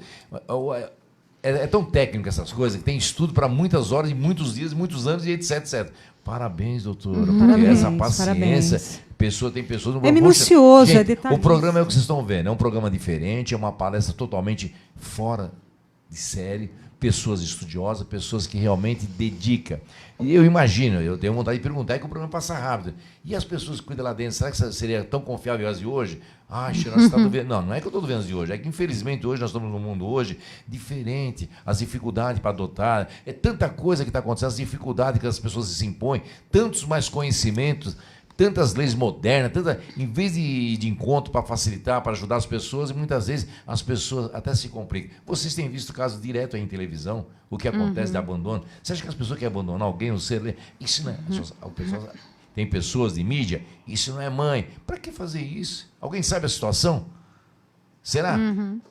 É tão técnico essas coisas, que tem estudo para muitas horas, e muitos dias, muitos anos, e etc, etc. Parabéns, doutora, porque Parabéns, essa paciência... parabéns. Tem pessoas... É minucioso, gente, é detalhista. O programa é o que vocês estão vendo, é um programa diferente, é uma palestra totalmente fora de série, pessoas estudiosas, pessoas que realmente dedicam. E eu imagino, eu tenho vontade de perguntar, é que o programa passa rápido. E as pessoas que cuidam lá dentro, será que seria tão confiável as de hoje? Xeron, você está duvidando. Não é que eu estou duvidando as de hoje, é que infelizmente hoje nós estamos num mundo hoje diferente, as dificuldades para adotar, é tanta coisa que está acontecendo, as dificuldades que as pessoas se impõem, tantos mais conhecimentos, tantas leis modernas, em vez de encontro para facilitar, para ajudar as pessoas, e muitas vezes as pessoas até se complicam. Vocês têm visto casos direto aí em televisão, o que acontece de abandono? Você acha que as pessoas querem abandonar alguém, o ser? Isso não é. Tem pessoas de mídia, isso não é mãe. Para que fazer isso? Alguém sabe a situação? Será?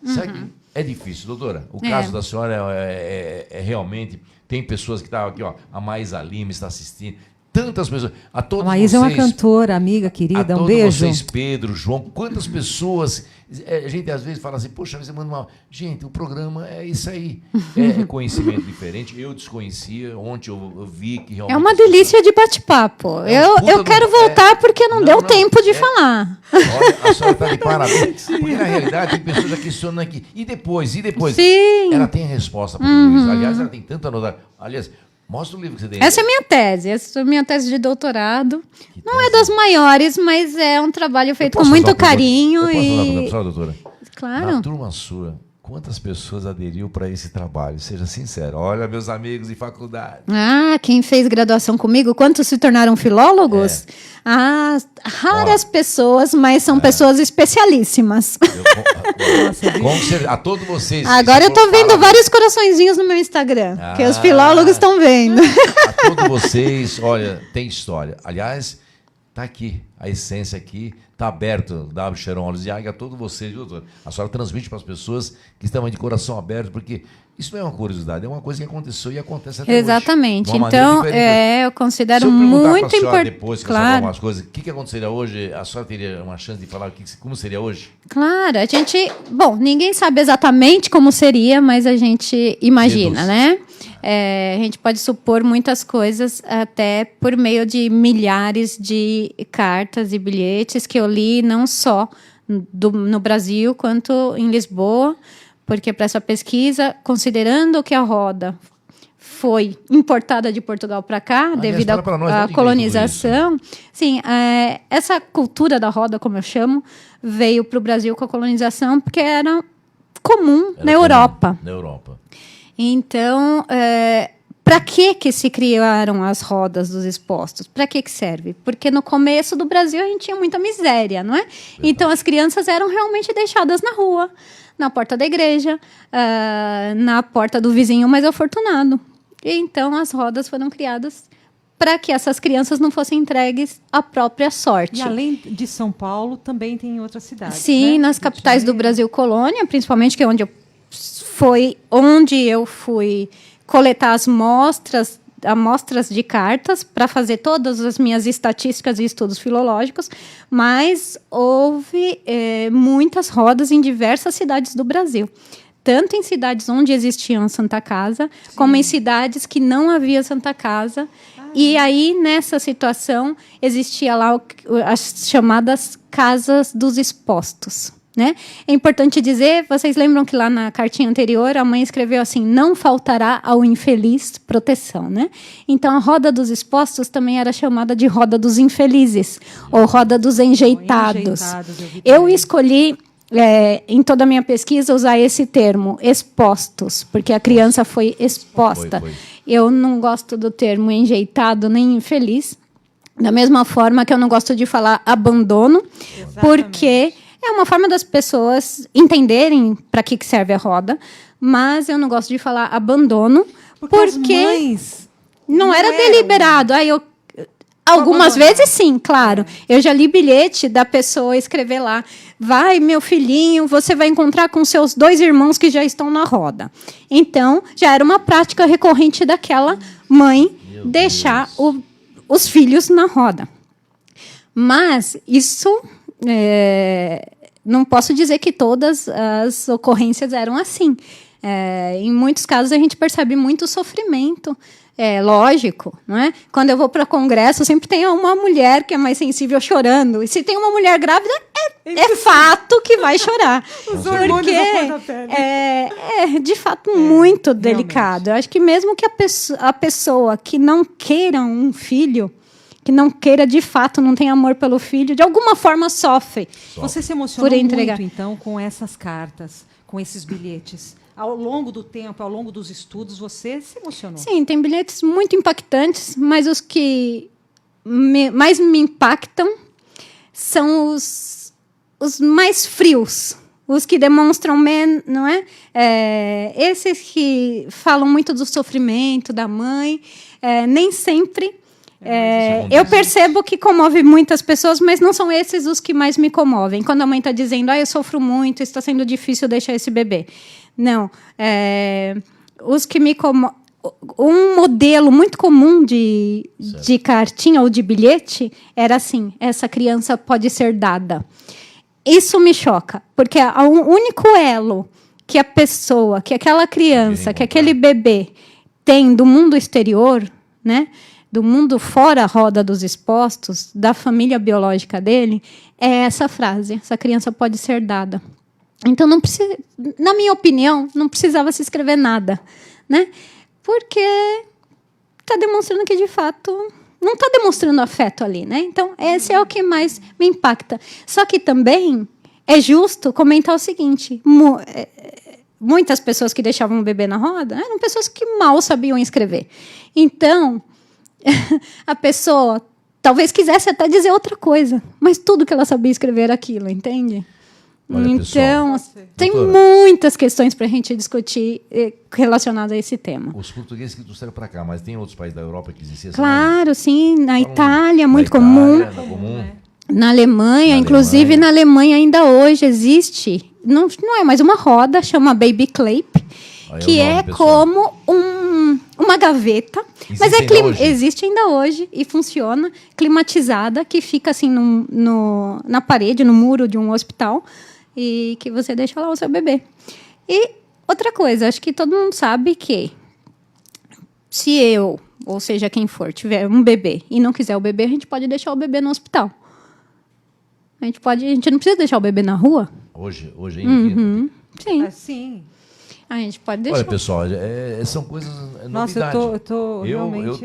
Será que é difícil, doutora? O caso da senhora é realmente... Tem pessoas que estão aqui, ó, a Maísa Lima está assistindo. Tantas pessoas. A todos a Maísa vocês, é uma cantora, amiga, querida, um beijo. Vocês, Pedro, João, quantas pessoas... A gente às vezes fala assim, poxa, você manda uma... Gente, o programa é isso aí. É conhecimento diferente. Eu desconhecia, ontem eu vi que realmente... É uma delícia de bate-papo. Eu quero voltar porque não deu tempo de falar. Olha, a senhora está de parabéns. Porque na realidade tem pessoas já questionando aqui. E depois? Sim. Ela tem a resposta para tudo isso. Aliás, ela tem tanta anotado. Aliás... Mostra o livro que você tem. Essa é minha tese de doutorado. Não é das maiores, mas é um trabalho feito com muito carinho. Eu posso falar para a pessoa, doutora? Claro. Na turma sua, quantas pessoas aderiu para esse trabalho? Seja sincero. Olha, meus amigos de faculdade. Quem fez graduação comigo, quantos se tornaram filólogos? Raras pessoas, mas são pessoas especialíssimas. A todos vocês. Agora eu estou vendo vários coraçõezinhos no meu Instagram, que os filólogos estão vendo. A todos vocês, olha, tem história. Aliás, está aqui, a essência aqui, está aberto, W. Xeron Olhos de Águia, a todos vocês, viu, doutor? A senhora transmite para as pessoas que estão aí de coração aberto, porque isso não é uma curiosidade, é uma coisa que aconteceu e acontece até Exatamente. hoje. Então, eu considero muito importante. Depois que claro. Algumas coisas, o que aconteceria hoje? A senhora teria uma chance de falar como seria hoje? Claro, a gente... Bom, ninguém sabe exatamente como seria, mas a gente imagina, né? A gente pode supor muitas coisas até por meio de milhares de cartas e bilhetes que eu li, não só no Brasil, quanto em Lisboa, porque para essa pesquisa, considerando que a roda foi importada de Portugal para cá, devido à colonização, sim, essa cultura da roda, como eu chamo, veio para o Brasil com a colonização, porque era comum Era na comum Europa. Na Europa. Então, para que se criaram as rodas dos expostos? Para que serve? Porque no começo do Brasil a gente tinha muita miséria, não é? Então as crianças eram realmente deixadas na rua, na porta da igreja, na porta do vizinho mais afortunado. E então as rodas foram criadas para que essas crianças não fossem entregues à própria sorte. E além de São Paulo, também tem em outras cidades. Sim, né? nas capitais do Brasil colônia, principalmente, que é onde eu fui coletar amostras de cartas para fazer todas as minhas estatísticas e estudos filológicos, mas houve muitas rodas em diversas cidades do Brasil. Tanto em cidades onde existia Santa Casa, como em cidades que não havia Santa Casa. E aí, nessa situação, existia lá as chamadas Casas dos Expostos. Né? É importante dizer, vocês lembram que lá na cartinha anterior a mãe escreveu assim, não faltará ao infeliz proteção, né? Então a roda dos expostos também era chamada de roda dos infelizes, ou roda dos enjeitados. Eu escolhi, em toda a minha pesquisa, usar esse termo, expostos, porque a criança foi exposta. Foi. Eu não gosto do termo enjeitado nem infeliz, da mesma forma que eu não gosto de falar abandono, Exatamente. porque é uma forma das pessoas entenderem para que serve a roda, mas eu não gosto de falar abandono, porque as mães não era eram. deliberado. Algumas vezes, sim, claro. Eu já li bilhete da pessoa escrever lá, vai, meu filhinho, você vai encontrar com seus 2 irmãos que já estão na roda. Então, já era uma prática recorrente daquela mãe deixar os filhos na roda. Mas isso... não posso dizer que todas as ocorrências eram assim. Em muitos casos, a gente percebe muito sofrimento. Lógico, não é? Quando eu vou para congresso, sempre tem uma mulher que é mais sensível chorando. E se tem uma mulher grávida, é fato que vai chorar. Porque é de fato muito delicado. Eu acho que mesmo que a pessoa que não queira um filho, que não queira de fato, não tem amor pelo filho, de alguma forma sofre. Você se emocionou por entregar. muito, então, com essas cartas, com esses bilhetes. Ao longo do tempo, ao longo dos estudos, você se emocionou? Sim, tem bilhetes muito impactantes, mas os que mais me impactam são os mais frios, os que demonstram menos, não é? Esses que falam muito do sofrimento da mãe, nem sempre... eu percebo que comove muitas pessoas, mas não são esses os que mais me comovem. Quando a mãe está dizendo, eu sofro muito, está sendo difícil deixar esse bebê. Não. Os que me comovem... Um modelo muito comum de cartinha ou de bilhete era assim, essa criança pode ser dada. Isso me choca, porque o único elo que a pessoa, que aquela criança, que aquele bebê tem do mundo exterior, né? Do mundo fora a roda dos expostos, da família biológica dele, é essa frase, essa criança pode ser dada. Então, não precisa, na minha opinião, não precisava se escrever nada, né? Porque está demonstrando que, de fato, não está demonstrando afeto ali, né? Então, esse é o que mais me impacta. Só que também é justo comentar o seguinte, muitas pessoas que deixavam o bebê na roda eram pessoas que mal sabiam escrever. Então... a pessoa talvez quisesse até dizer outra coisa, mas tudo que ela sabia escrever era aquilo, entende? Olha, então, pessoal, tem doutora, muitas questões para a gente discutir relacionadas a esse tema. Os portugueses que trouxeram para cá, mas tem outros países da Europa que existem assim? Claro, sim. Na Itália, na muito Itália, comum. comum. Na Alemanha, inclusive na Alemanha ainda hoje existe, não é mais uma roda, chama Baby Clap, que é como uma gaveta, mas existe ainda hoje e funciona, climatizada, que fica assim na parede, no muro de um hospital, e que você deixa lá o seu bebê. E outra coisa, acho que todo mundo sabe que se eu, ou seja, quem for, tiver um bebê e não quiser o bebê, a gente pode deixar o bebê no hospital. A gente não precisa deixar o bebê na rua. Hoje ainda. Sim. Sim. A gente pode deixar. Olha, pessoal, são coisas novidades. Nossa, eu tô realmente...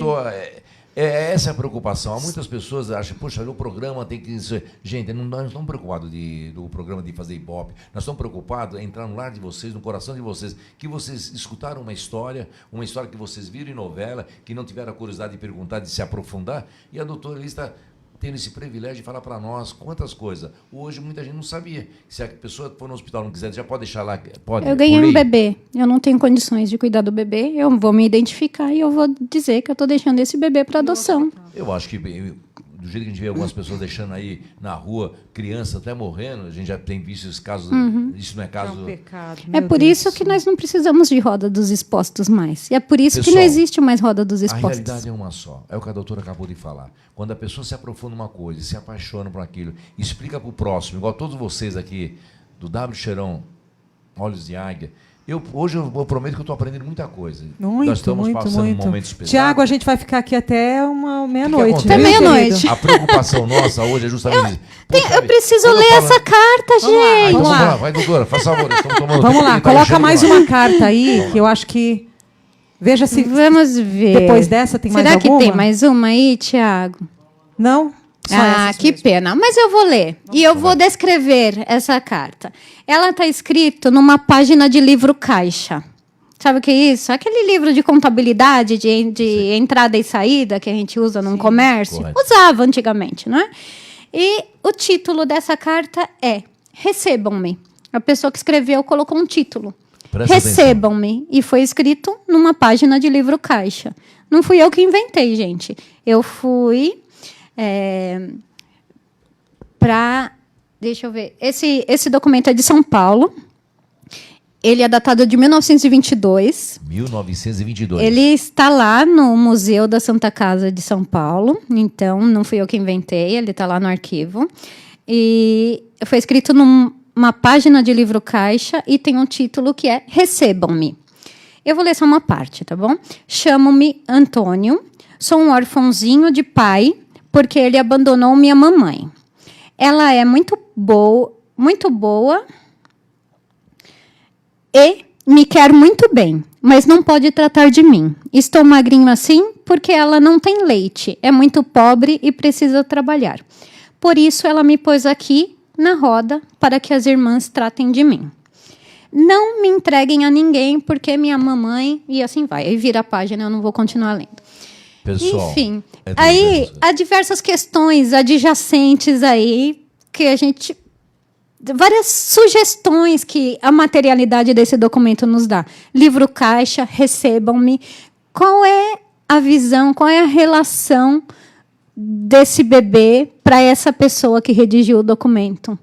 Essa é a preocupação. Há muitas pessoas acham, poxa, o programa tem que ser... Gente, nós não estamos preocupados do programa de fazer Ibope. Nós estamos preocupados em entrar no lar de vocês, no coração de vocês, que vocês escutaram uma história que vocês viram em novela, que não tiveram a curiosidade de perguntar, de se aprofundar, e a doutora Elis está tendo esse privilégio de falar para nós quantas coisas. Hoje, muita gente não sabia. Se a pessoa for no hospital e não quiser, já pode deixar lá. Pode, eu ganhei um bebê. Eu não tenho condições de cuidar do bebê. Eu vou me identificar e eu vou dizer que eu estou deixando esse bebê para adoção. Eu acho que, do jeito que a gente vê algumas pessoas deixando aí na rua, crianças até morrendo, a gente já tem visto esses casos. Isso não é caso... É um pecado. É por isso que nós não precisamos de roda dos expostos mais. E é por isso Pessoal, que não existe mais roda dos expostos. A realidade é uma só. É o que a doutora acabou de falar. Quando a pessoa se aprofunda numa coisa, se apaixona por aquilo, explica para o próximo, igual todos vocês aqui do W Cheirão, Olhos de Águia, hoje eu prometo que eu estou aprendendo muita coisa. Nós estamos passando um momento especial. Tiago, a gente vai ficar aqui até uma meia-noite. Até meia-noite. A preocupação nossa hoje é justamente isso. Eu preciso ler essa carta, gente. Vamos lá. Vai, doutora, faz favor. Vamos lá, coloca mais uma carta aí, que eu acho que... Veja se Vamos ver. depois dessa tem mais Será alguma. que tem mais uma aí, Tiago? Não? Só essas Que mesmo. pena. Mas eu vou ler. E eu vou descrever essa carta. Ela está escrita numa página de livro caixa. Sabe o que é isso? Aquele livro de contabilidade, de entrada e saída que a gente usa num comércio. Correto. Usava antigamente, não é? E o título dessa carta é Recebam-me. A pessoa que escreveu colocou um título. Presta Recebam-me. E foi escrito numa página de livro caixa. Não fui eu que inventei, gente. Eu fui para... Deixa eu ver. Esse documento é de São Paulo. Ele é datado de 1922. 1922. Ele está lá no Museu da Santa Casa de São Paulo. Então, não fui eu que inventei. Ele está lá no arquivo. E foi escrito numa página de livro caixa e tem um título que é Recebam-me. Eu vou ler só uma parte, tá bom? Chamo-me Antônio. Sou um órfãozinho de pai, porque ele abandonou minha mamãe. Ela é muito boa e me quer muito bem, mas não pode tratar de mim. Estou magrinho assim porque ela não tem leite, é muito pobre e precisa trabalhar. Por isso, ela me pôs aqui na roda para que as irmãs tratem de mim. Não me entreguem a ninguém, porque minha mamãe... E assim vai. Aí vira a página, eu não vou continuar lendo. Pessoal, enfim, aí há diversas questões adjacentes aí que a gente... Várias sugestões que a materialidade desse documento nos dá. Livro caixa, recebam-me. Qual é a visão, qual é a relação desse bebê para essa pessoa que redigiu o documento?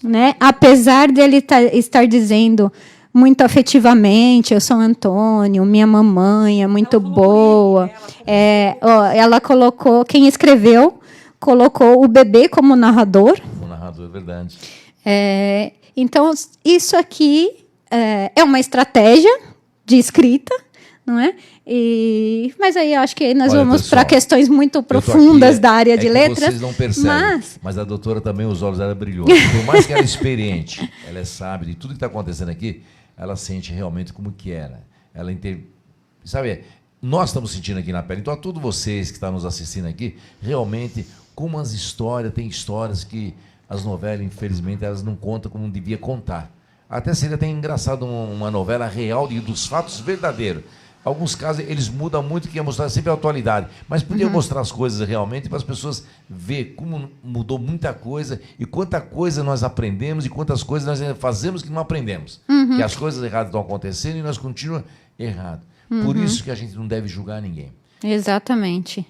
Né? Apesar dele estar dizendo muito afetivamente, eu sou Antônio, minha mamãe é muito boa. Ela colocou, quem escreveu, colocou o bebê como narrador. Como narrador, é verdade. Então, isso aqui é uma estratégia de escrita, não é? Mas aí eu acho que nós vamos para questões muito profundas da área de letras. Vocês não percebem, mas a doutora também, os olhos dela brilhou. Por mais que ela é experiente, ela é sábia de tudo que está acontecendo aqui, ela sente realmente como que era. Ela sabe, nós estamos sentindo aqui na pele. Então, a todos vocês que estão nos assistindo aqui, realmente, como as histórias, tem histórias que as novelas, infelizmente, elas não contam como devia contar. Até seria até engraçado uma novela real dos fatos verdadeiros. Alguns casos, eles mudam muito, que ia mostrar sempre a atualidade. Mas podia mostrar as coisas realmente para as pessoas ver como mudou muita coisa e quanta coisa nós aprendemos e quantas coisas nós fazemos que não aprendemos. Que as coisas erradas estão acontecendo e nós continuamos errados. Por isso que a gente não deve julgar ninguém. Exatamente.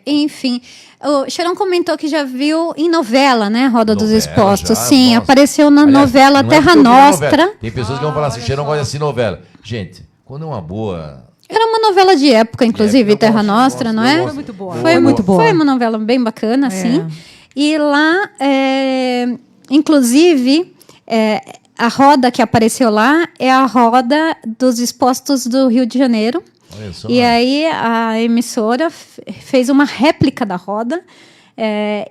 Enfim, o Cheirão comentou que já viu em novela, né? Roda dos Expostos. Sim, nossa. Apareceu na novela Terra Nostra. Novela. Tem pessoas que vão falar assim, Cheirão gosta de assistir novela. Gente, quando é uma boa... Era uma novela de época, inclusive, Terra Nostra, não é? Foi muito boa. Foi muito boa. Foi uma novela bem bacana, sim. E lá, inclusive, a roda que apareceu lá é a roda dos expostos do Rio de Janeiro. E aí a emissora fez uma réplica da roda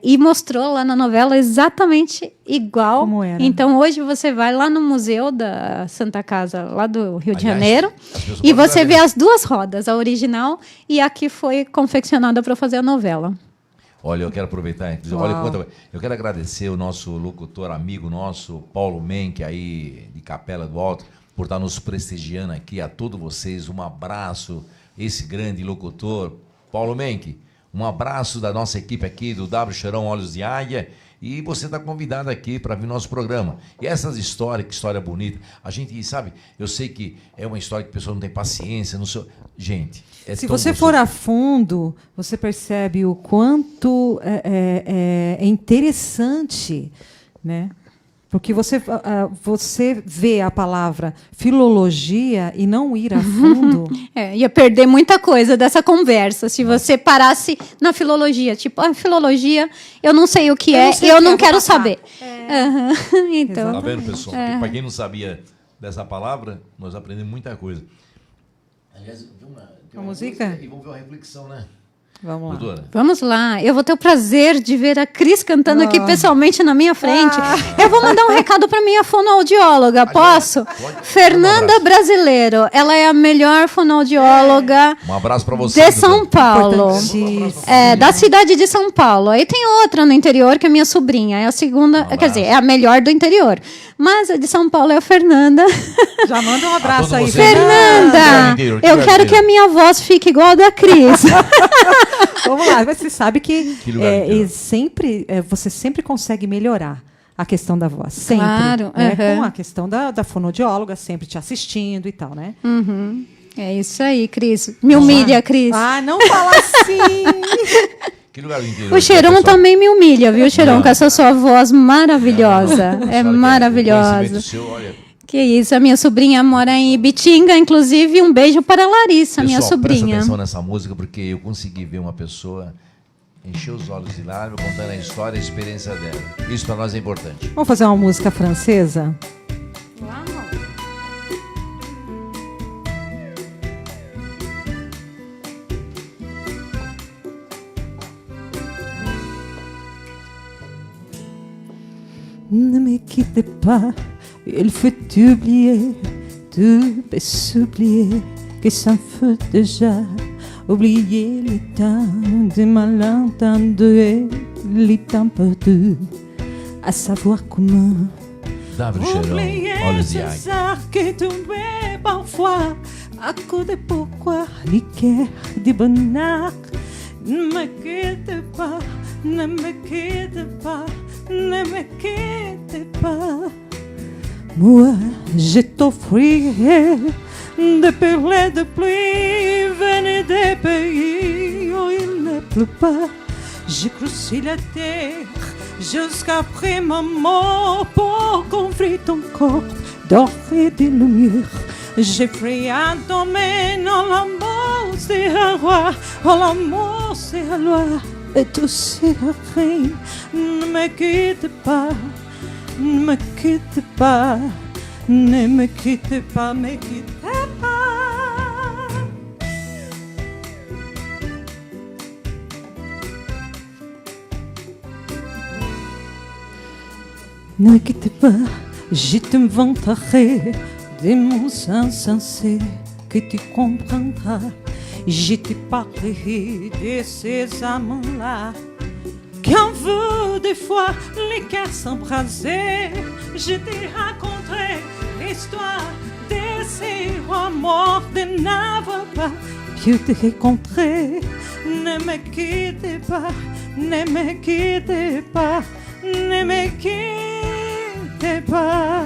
e mostrou lá na novela exatamente igual. Como era. Então, hoje você vai lá no Museu da Santa Casa, lá do Rio de Aliás, Janeiro, as pessoas e podem você ver. vê as duas rodas, a original e a que foi confeccionada para fazer a novela. Olha, eu quero aproveitar, inclusive, eu quero agradecer o nosso locutor, amigo nosso, Paulo Menck, aí de Capela do Alto, por estar nos prestigiando aqui, a todos vocês. Um abraço, esse grande locutor, Paulo Menck. Um abraço da nossa equipe aqui, do W Cheirão Olhos de Águia. E você está convidado aqui para vir nosso programa. E essas histórias, que história bonita. A gente, sabe, eu sei que é uma história que a pessoa não tem paciência. Não sei, gente, Se tão você gostoso. for a fundo, você percebe o quanto é interessante, né? Porque você vê a palavra filologia e não ir a fundo. Ia perder muita coisa dessa conversa se você parasse na filologia. Tipo, a filologia, eu não sei o que Eu é não sei e o eu que não é, vou quero passar. saber. Aham. Então, Tá vendo, pessoal? Para quem não sabia dessa palavra, nós aprendemos muita coisa. Aliás, tem uma música? E vamos ver uma reflexão, né? Vamos lá. Doutora? vamos lá. Eu vou ter o prazer de ver a Cris cantando aqui pessoalmente na minha frente. Eu vou mandar um recado para minha fonoaudióloga, posso? Pode. Fernanda Um abraço. Brasileiro. Ela é a melhor fonoaudióloga Um abraço para você. de doutora. São Paulo. Importantíssimo. Da cidade de São Paulo. Aí tem outra no interior, que é minha sobrinha. É a segunda, abraço. quer dizer, é a melhor do interior. Mas a de São Paulo é a Fernanda. Já manda um abraço todos aí, vocês. Fernanda, interior, eu lugar quero do que a minha voz fique igual a da Cris. Vamos lá, mas você sabe que, Que lugar do interior? você sempre consegue melhorar a questão da voz. Sempre. Claro, Né? uhum. Com a questão da fonoaudióloga sempre te assistindo e tal, né? É isso aí, Cris. Me humilha, Cris. Ah, não fala assim! Que lugar do interior? O Cheiron pessoal? também me humilha, viu, Cheiron? Não. Com essa sua voz maravilhosa. Não, É só que maravilhosa. conhecimento seu, olha. Que isso, a minha sobrinha mora em Ibitinga, inclusive um beijo para a Larissa, minha Pessoal, presta sobrinha. atenção nessa música, porque eu consegui ver uma pessoa encher os olhos de lágrimas contando a história e a experiência dela. Isso para nós é importante. Vamos fazer uma música francesa? Ne me quitte pas, il faut oublier, tu peux s'oublier, que ça me fait déjà oublier les temps de malentendus et les temps perdus, à savoir comment W Cheirão, Olhos de Águia. arts que tombait parfois à cause de pourquoi les guerres du bonheur. Ne me quitte pas, ne me quitte pas, ne me quitte pas. Moi, je t'offrirai des perles de pluie venues des pays où il ne pleut pas. J'ai croussé la terre jusqu'après ma mort pour couvrir ton corps d'or et de lumière. J'ai prié à ton main, oh l'amour c'est un roi, oh l'amour c'est un loi, et tout c'est la reine. Ne me quitte pas, ne me quitte pas, ne me quitte pas, me quitte pas. Ne me quitte pas, je te vanterai des mots insensés que tu comprendras. Je te parlerai de ces amants-là qui en veut des fois les cœurs s'embraser. Je te raconterai l'histoire de ces rois morts de n'avoir pu te rencontrer. Ne me quitte pas, ne me quitte pas, ne me quitte pas.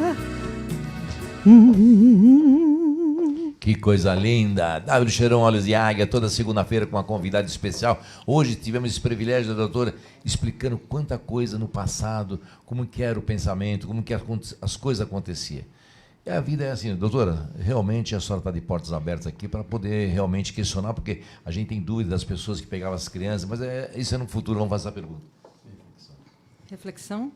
Que coisa linda! W Cheirão, Olhos de Águia, toda segunda-feira com uma convidada especial. Hoje tivemos esse privilégio da doutora explicando quanta coisa no passado, como que era o pensamento, como que as coisas aconteciam. E a vida é assim, doutora, realmente a senhora está de portas abertas aqui para poder realmente questionar, porque a gente tem dúvida das pessoas que pegavam as crianças, mas isso é no futuro, vamos fazer essa pergunta. Reflexão?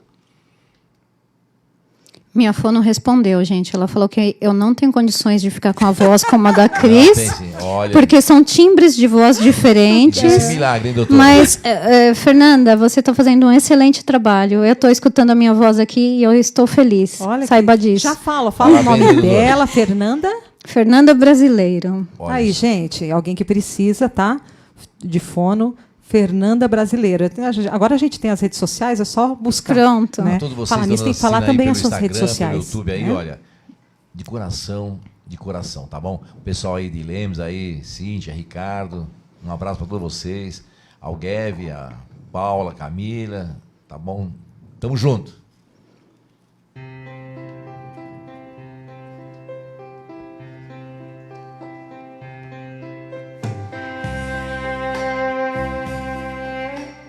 Minha fono respondeu, gente. Ela falou que eu não tenho condições de ficar com a voz como a da Cris, porque são timbres de voz diferentes. Esse milagre, hein, doutora? Mas, Fernanda, você está fazendo um excelente trabalho. Eu estou escutando a minha voz aqui e eu estou feliz. Olha, saiba disso. Já fala o nome dela, Fernanda. Fernanda Brasileiro. Olha. Aí, gente, alguém que precisa, tá? De fono. Fernanda Brasileira. Agora a gente tem as redes sociais, é só buscar. Pronto. Né? Todos vocês Falar nisso, tem que falar também as suas redes sociais. Pelo YouTube aí, né? olha, de coração, tá bom? O pessoal aí de Lemos, aí, Cíntia, Ricardo, um abraço para todos vocês. Ao Gueve, a Paula, a Camila, tá bom? Tamo junto.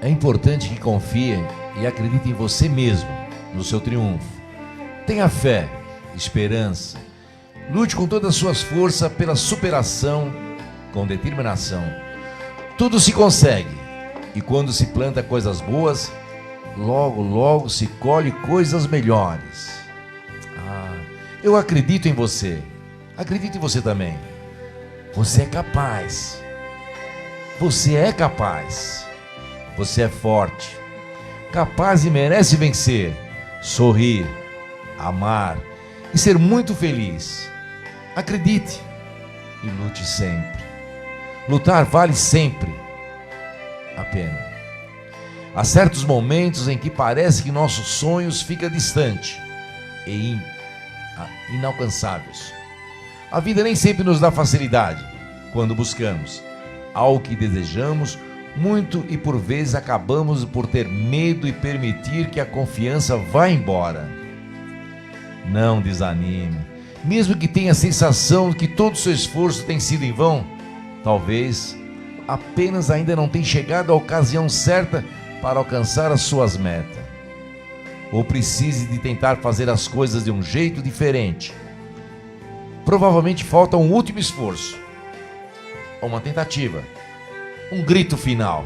É importante que confie e acredite em você mesmo, no seu triunfo. Tenha fé, esperança. Lute com todas as suas forças pela superação, com determinação. Tudo se consegue. E quando se planta coisas boas, logo, logo se colhe coisas melhores. Eu acredito em você. Acredito em você também. Você é capaz. Você é capaz. Você é forte, capaz e merece vencer, sorrir, amar e ser muito feliz. Acredite e lute sempre. Lutar vale sempre a pena. Há certos momentos em que parece que nossos sonhos ficam distantes e inalcançáveis. A vida nem sempre nos dá facilidade quando buscamos algo que desejamos muito e por vezes acabamos por ter medo e permitir que a confiança vá embora. Não desanime. Mesmo que tenha a sensação de que todo o seu esforço tem sido em vão, talvez apenas ainda não tenha chegado a ocasião certa para alcançar as suas metas. Ou precise de tentar fazer as coisas de um jeito diferente. Provavelmente falta um último esforço, ou uma tentativa, um grito final.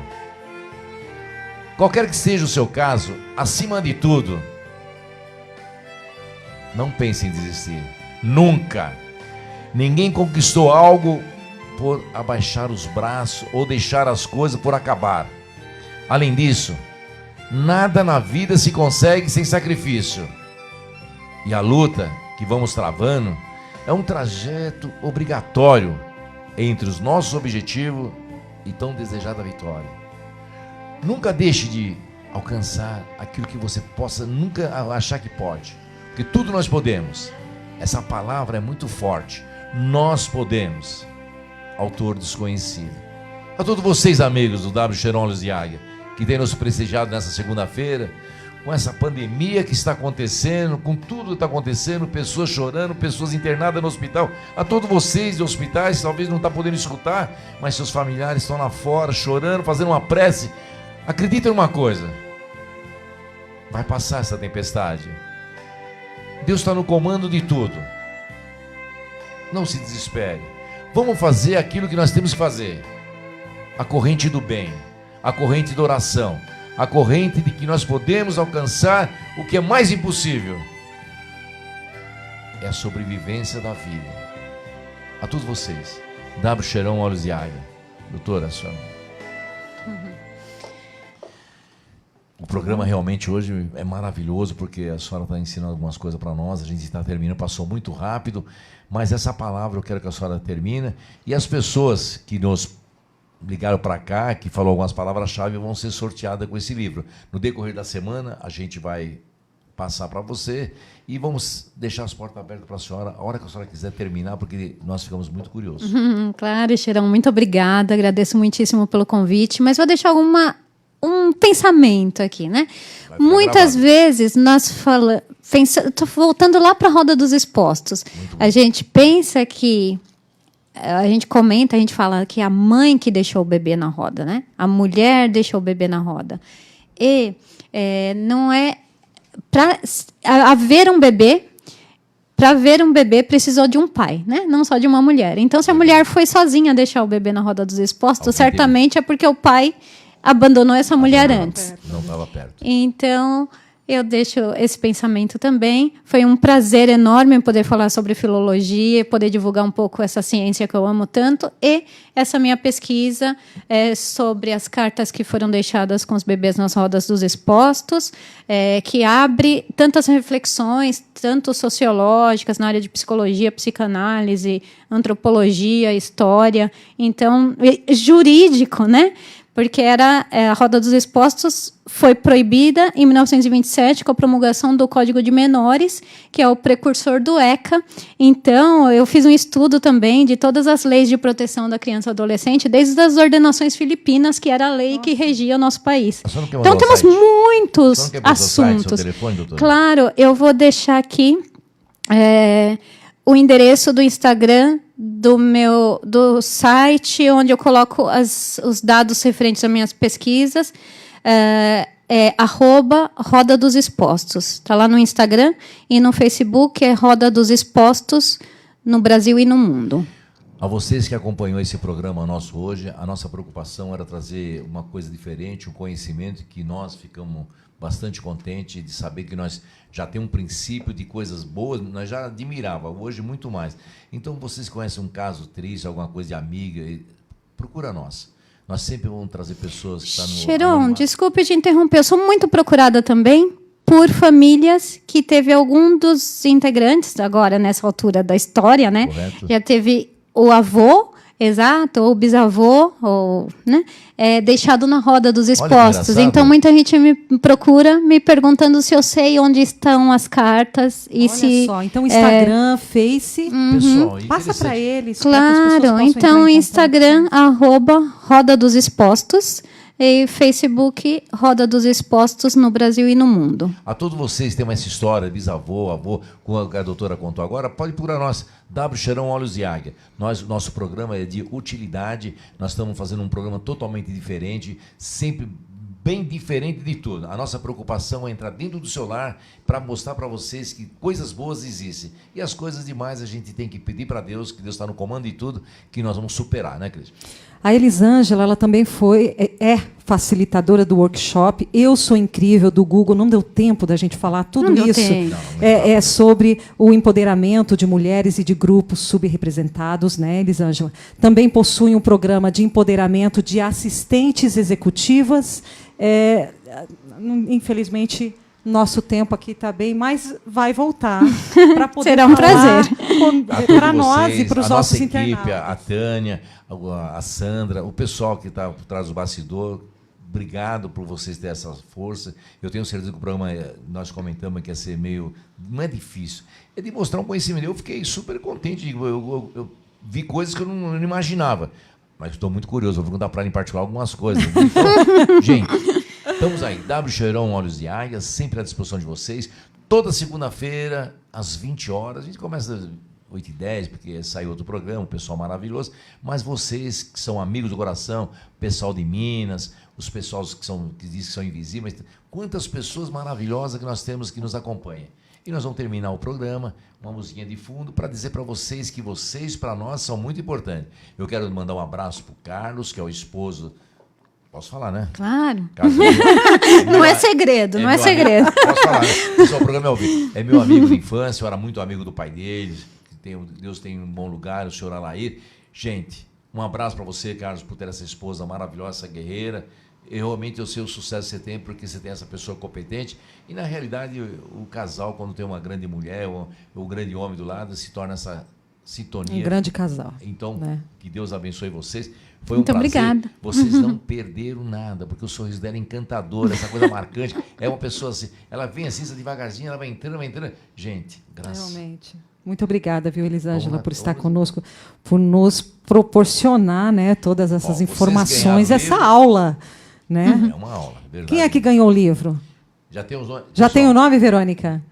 Qualquer que seja o seu caso, acima de tudo, não pense em desistir. Nunca. Ninguém conquistou algo por abaixar os braços ou deixar as coisas por acabar. Além disso, nada na vida se consegue sem sacrifício. E a luta que vamos travando é um trajeto obrigatório entre os nossos objetivos e tão desejada vitória. Nunca deixe de alcançar aquilo que você possa nunca achar que pode, porque tudo nós podemos. Essa palavra é muito forte. Nós podemos. Autor desconhecido. A todos vocês, amigos do W Cheiron Olhos de Águia, que têm nos prestigiado nessa segunda-feira, com essa pandemia que está acontecendo, com tudo que está acontecendo, pessoas chorando, pessoas internadas no hospital. A todos vocês de hospitais, talvez não está podendo escutar, mas seus familiares estão lá fora, chorando, fazendo uma prece. Acredita em uma coisa: vai passar essa tempestade. Deus está no comando de tudo. Não se desespere. Vamos fazer aquilo que nós temos que fazer. A corrente do bem, a corrente da oração, a corrente de que nós podemos alcançar o que é mais impossível. É a sobrevivência da vida. A todos vocês, W Cheiron Olhos de Águia. Doutora, a senhora. O programa realmente hoje é maravilhoso, porque a senhora está ensinando algumas coisas para nós, a gente está terminando, passou muito rápido, mas essa palavra eu quero que a senhora termine, e as pessoas que nos ligaram para cá, que falou algumas palavras-chave, vão ser sorteadas com esse livro. No decorrer da semana, a gente vai passar para você e vamos deixar as portas abertas para a senhora, a hora que a senhora quiser terminar, porque nós ficamos muito curiosos. Claro, Cheirão, muito obrigada, agradeço muitíssimo pelo convite, mas vou deixar um pensamento aqui, né? Muitas vezes nós falamos, estou voltando lá para a roda dos expostos. A gente pensa que, a gente comenta, a gente fala que é a mãe que deixou o bebê na roda, né? A mulher deixou o bebê na roda. E não é para haver um bebê. Para ver um bebê precisou de um pai, né? Não só de uma mulher. Então, se a mulher foi sozinha deixar o bebê na roda dos expostos, certamente é porque o pai abandonou essa mulher antes. Não estava perto. Então, eu deixo esse pensamento também. Foi um prazer enorme poder falar sobre filologia, poder divulgar um pouco essa ciência que eu amo tanto, e essa minha pesquisa sobre as cartas que foram deixadas com os bebês nas rodas dos expostos, que abre tantas reflexões, tanto sociológicas, na área de psicologia, psicanálise, antropologia, história, então, jurídico, né? Porque a Roda dos Expostos foi proibida em 1927 com a promulgação do Código de Menores, que é o precursor do ECA. Então, eu fiz um estudo também de todas as leis de proteção da criança e adolescente, desde as ordenações filipinas, que era a lei que regia o nosso país. Então, temos muitos assuntos. Claro, eu vou deixar aqui o endereço do Instagram do site, onde eu coloco os dados referentes às minhas pesquisas, @Roda dos Expostos. Está lá no Instagram, e no Facebook é Roda dos Expostos, no Brasil e no mundo. A vocês que acompanhou esse programa nosso hoje, a nossa preocupação era trazer uma coisa diferente, um conhecimento que nós ficamos bastante contentes de saber que nós já temos um princípio de coisas boas, nós já admirávamos, hoje muito mais. Então, vocês conhecem um caso triste, alguma coisa de amiga, procura nós. Nós sempre vamos trazer pessoas que estão no... Cheron, desculpe te interromper, eu sou muito procurada também por famílias que teve algum dos integrantes, agora nessa altura da história, né? Correto. Já teve o avô, exato, ou o bisavô, ou, né, deixado na roda dos expostos. Então, muita gente me procura me perguntando se eu sei onde estão as cartas. E olha só, então Instagram, Face, pessoal, passa para eles. Claro, então Instagram, @Roda dos Expostos, e Facebook, Roda dos Expostos no Brasil e no mundo. A todos vocês que têm essa história, bisavô, avô, como a doutora contou agora, pode procurar nós, W Cheirão Olhos de Águia. Nosso programa é de utilidade, nós estamos fazendo um programa totalmente diferente, sempre bem diferente de tudo. A nossa preocupação é entrar dentro do seu lar para mostrar para vocês que coisas boas existem. E as coisas demais a gente tem que pedir para Deus, que Deus está no comando de tudo, que nós vamos superar, né, Cris? A Elisângela, ela também é facilitadora do workshop Eu Sou Incrível, do Google. Não deu tempo da gente falar tudo isso. É sobre o empoderamento de mulheres e de grupos subrepresentados, né, Elisângela? Também possui um programa de empoderamento de assistentes executivas. Infelizmente, nosso tempo aqui está bem, mas vai voltar para poder será um prazer para nós e para os nossos internautas. A nossa equipe, a Tânia, a Sandra, o pessoal que está por trás do bastidor, obrigado por vocês terem essa força. Eu tenho certeza que o programa, nós comentamos que ia ser meio... Não é difícil, é de mostrar um conhecimento. Eu fiquei super contente, eu vi coisas que eu não imaginava, mas estou muito curioso, vou perguntar para ela em particular algumas coisas. Então, gente... Estamos aí, W Cheirão Olhos de Águia, sempre à disposição de vocês. Toda segunda-feira, às 20 horas, a gente começa às 8h10, porque saiu outro programa, um pessoal maravilhoso. Mas vocês que são amigos do coração, pessoal de Minas, os pessoal que dizem que são invisíveis, quantas pessoas maravilhosas que nós temos que nos acompanham. E nós vamos terminar o programa, uma musiquinha de fundo, para dizer para vocês que vocês, para nós, são muito importantes. Eu quero mandar um abraço para o Carlos, que é o esposo... Posso falar, né? Claro. Não é segredo, não é segredo. Posso falar, né? Pessoal, o programa é ao vivo. É meu amigo de infância, eu era muito amigo do pai dele. Deus tem um bom lugar, o senhor Alair. Gente, um abraço para você, Carlos, por ter essa esposa maravilhosa, essa guerreira. Realmente eu sei o sucesso que você tem, porque você tem essa pessoa competente. E, na realidade, o casal, quando tem uma grande mulher, o grande homem do lado, se torna essa sintonia. Um grande casal. Então, né? Que Deus abençoe vocês. Foi muito um prazer. Obrigada. Vocês não perderam nada, porque o sorriso dela é encantador, essa coisa marcante. É uma pessoa assim, ela vem assim, devagarzinho, ela vai entrando, vai entrando. Gente, graças. Realmente. Muito obrigada, viu, Elisângela, por estar conosco, por nos proporcionar, né, todas essas informações, essa aula. Né? É uma aula, verdade. Quem é que ganhou o livro? Já tem os nomes? Já tem o nome, Verônica?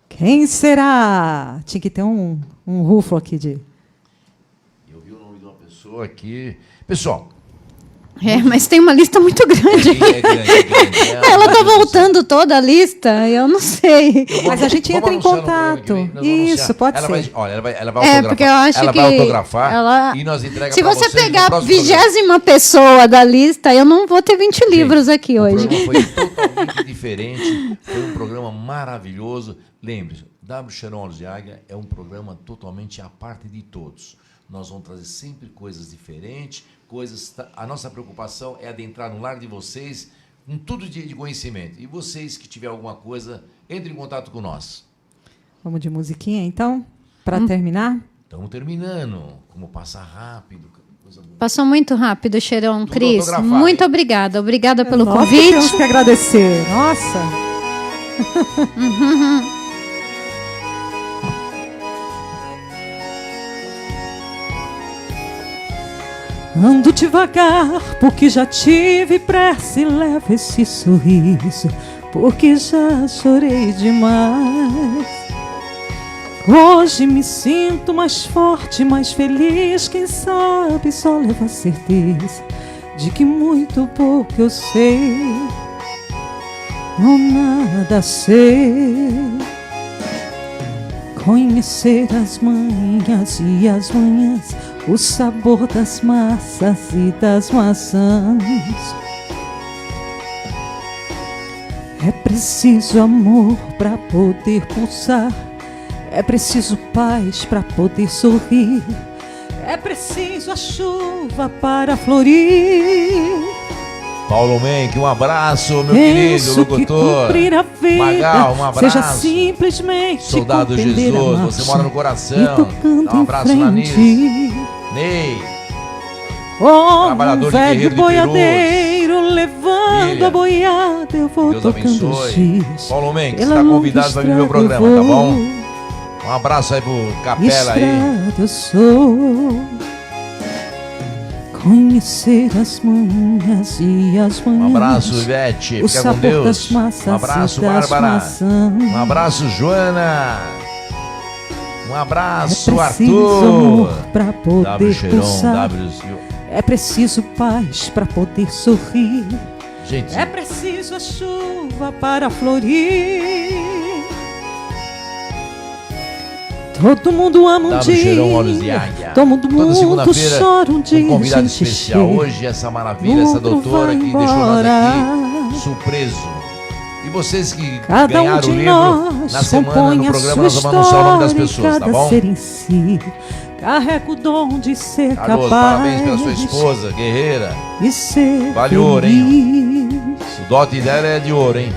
Quem será? Tinha que ter um ruflo aqui de... Eu vi o nome de uma pessoa aqui. Pessoal, Mas tem uma lista muito grande. É grande. Ela tá voltando toda a lista, eu não sei. Mas a gente entra em contato. Isso, pode ser. Ela vai autografar. Porque eu acho ela que vai autografar ela... e nós entregamos. Se você pegar a 20ª pessoa da lista, eu não vou ter 20 livros aqui hoje. O programa foi totalmente diferente. Foi um programa maravilhoso. Lembre-se, W Cheirão Olhos de Águia é um programa totalmente à parte de todos. Nós vamos trazer sempre coisas diferentes, a nossa preocupação é adentrar no lar de vocês com tudo de conhecimento. E vocês que tiverem alguma coisa, entrem em contato com nós. Vamos de musiquinha, então, para terminar? Estamos terminando. Como passa rápido. Passou muito rápido, Cheirão. Tudo Cris, autografado, muito hein? obrigada. Obrigada pelo Nós convite. temos que agradecer. Nossa! Ando devagar, porque já tive pressa e levo esse sorriso, porque já chorei demais. Hoje me sinto mais forte, mais feliz, quem sabe só levo a certeza de que muito pouco eu sei, ou nada sei. Conhecer as manhãs e as manhãs, o sabor das massas e das maçãs. É preciso amor para poder pulsar, é preciso paz para poder sorrir, é preciso a chuva para florir. Paulo Menck, um abraço, meu Penso querido locutor. cumprir a vida, Magal, um abraço. seja simplesmente Soldado compreender a Jesus, marcha você mora no e coração. tocando Dá um abraço em na frente. Nils. Ney, Oh, trabalhador um de velho Guerreiro de boiadeiro levando Filha, a boiada, eu vou Deus tocando abençoe. giz. Paulo Menck, você Pela está longa convidado para vir no meu estrada eu programa, tá vou, bom? Um abraço aí pro Capela aí. estrada eu sou. Conhecer as manhãs e as manhãs. Um abraço, Ivete, o fica com sabor Deus. das massas Um abraço, e das Bárbara. maçãs. Um abraço, Joana. Um abraço, É preciso Arthur. amor pra poder W Cheirão, pulsar. W. É preciso paz para poder sorrir. Gente, É preciso a chuva para florir. Todo mundo ama um W Cheirão, Olhos de dia. Águia. Todo Toda mundo segunda-feira, chora um dia. um convidado gente especial. chega. Hoje, essa maravilha, essa Outro doutora vai que deixou nós embora. aqui surpreso. E vocês que Cada um ganharam de o livro, nós na semana, compõe no a programa, sua nós vamos anunciar o nome das história, pessoas, tá cada bom? ser em si carrega o dom de ser Carlos, capaz parabéns pela sua esposa, guerreira. e ser Vale ouro, hein? feliz. O dote dela é de ouro, hein?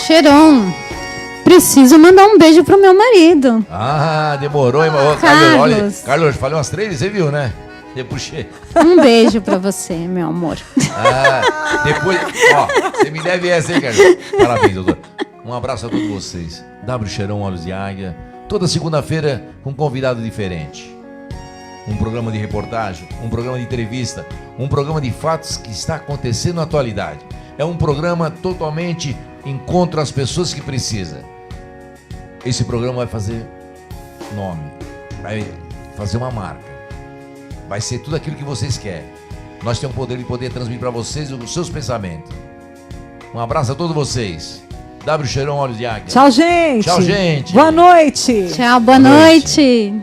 Cheirão, preciso mandar um beijo pro meu marido. Ah, demorou, hein? Ô, Carlos. Olha, Carlos, falei umas 3, você viu, né? Eu puxei. Um beijo pra você, meu amor. Ah, depois, ó, você me deve essa, hein, Carlos? Parabéns, doutor. Um abraço a todos vocês. W Cheirão, Olhos de Águia. Toda segunda-feira com um convidado diferente. Um programa de reportagem, um programa de entrevista, um programa de fatos que está acontecendo na atualidade. É um programa totalmente encontro as pessoas que precisam. Esse programa vai fazer nome, vai fazer uma marca, vai ser tudo aquilo que vocês querem. Nós temos o poder de poder transmitir para vocês os seus pensamentos. Um abraço a todos vocês. W Cheirão, Olhos de Águia. Tchau, gente. Tchau, gente. Boa noite. Tchau, boa noite.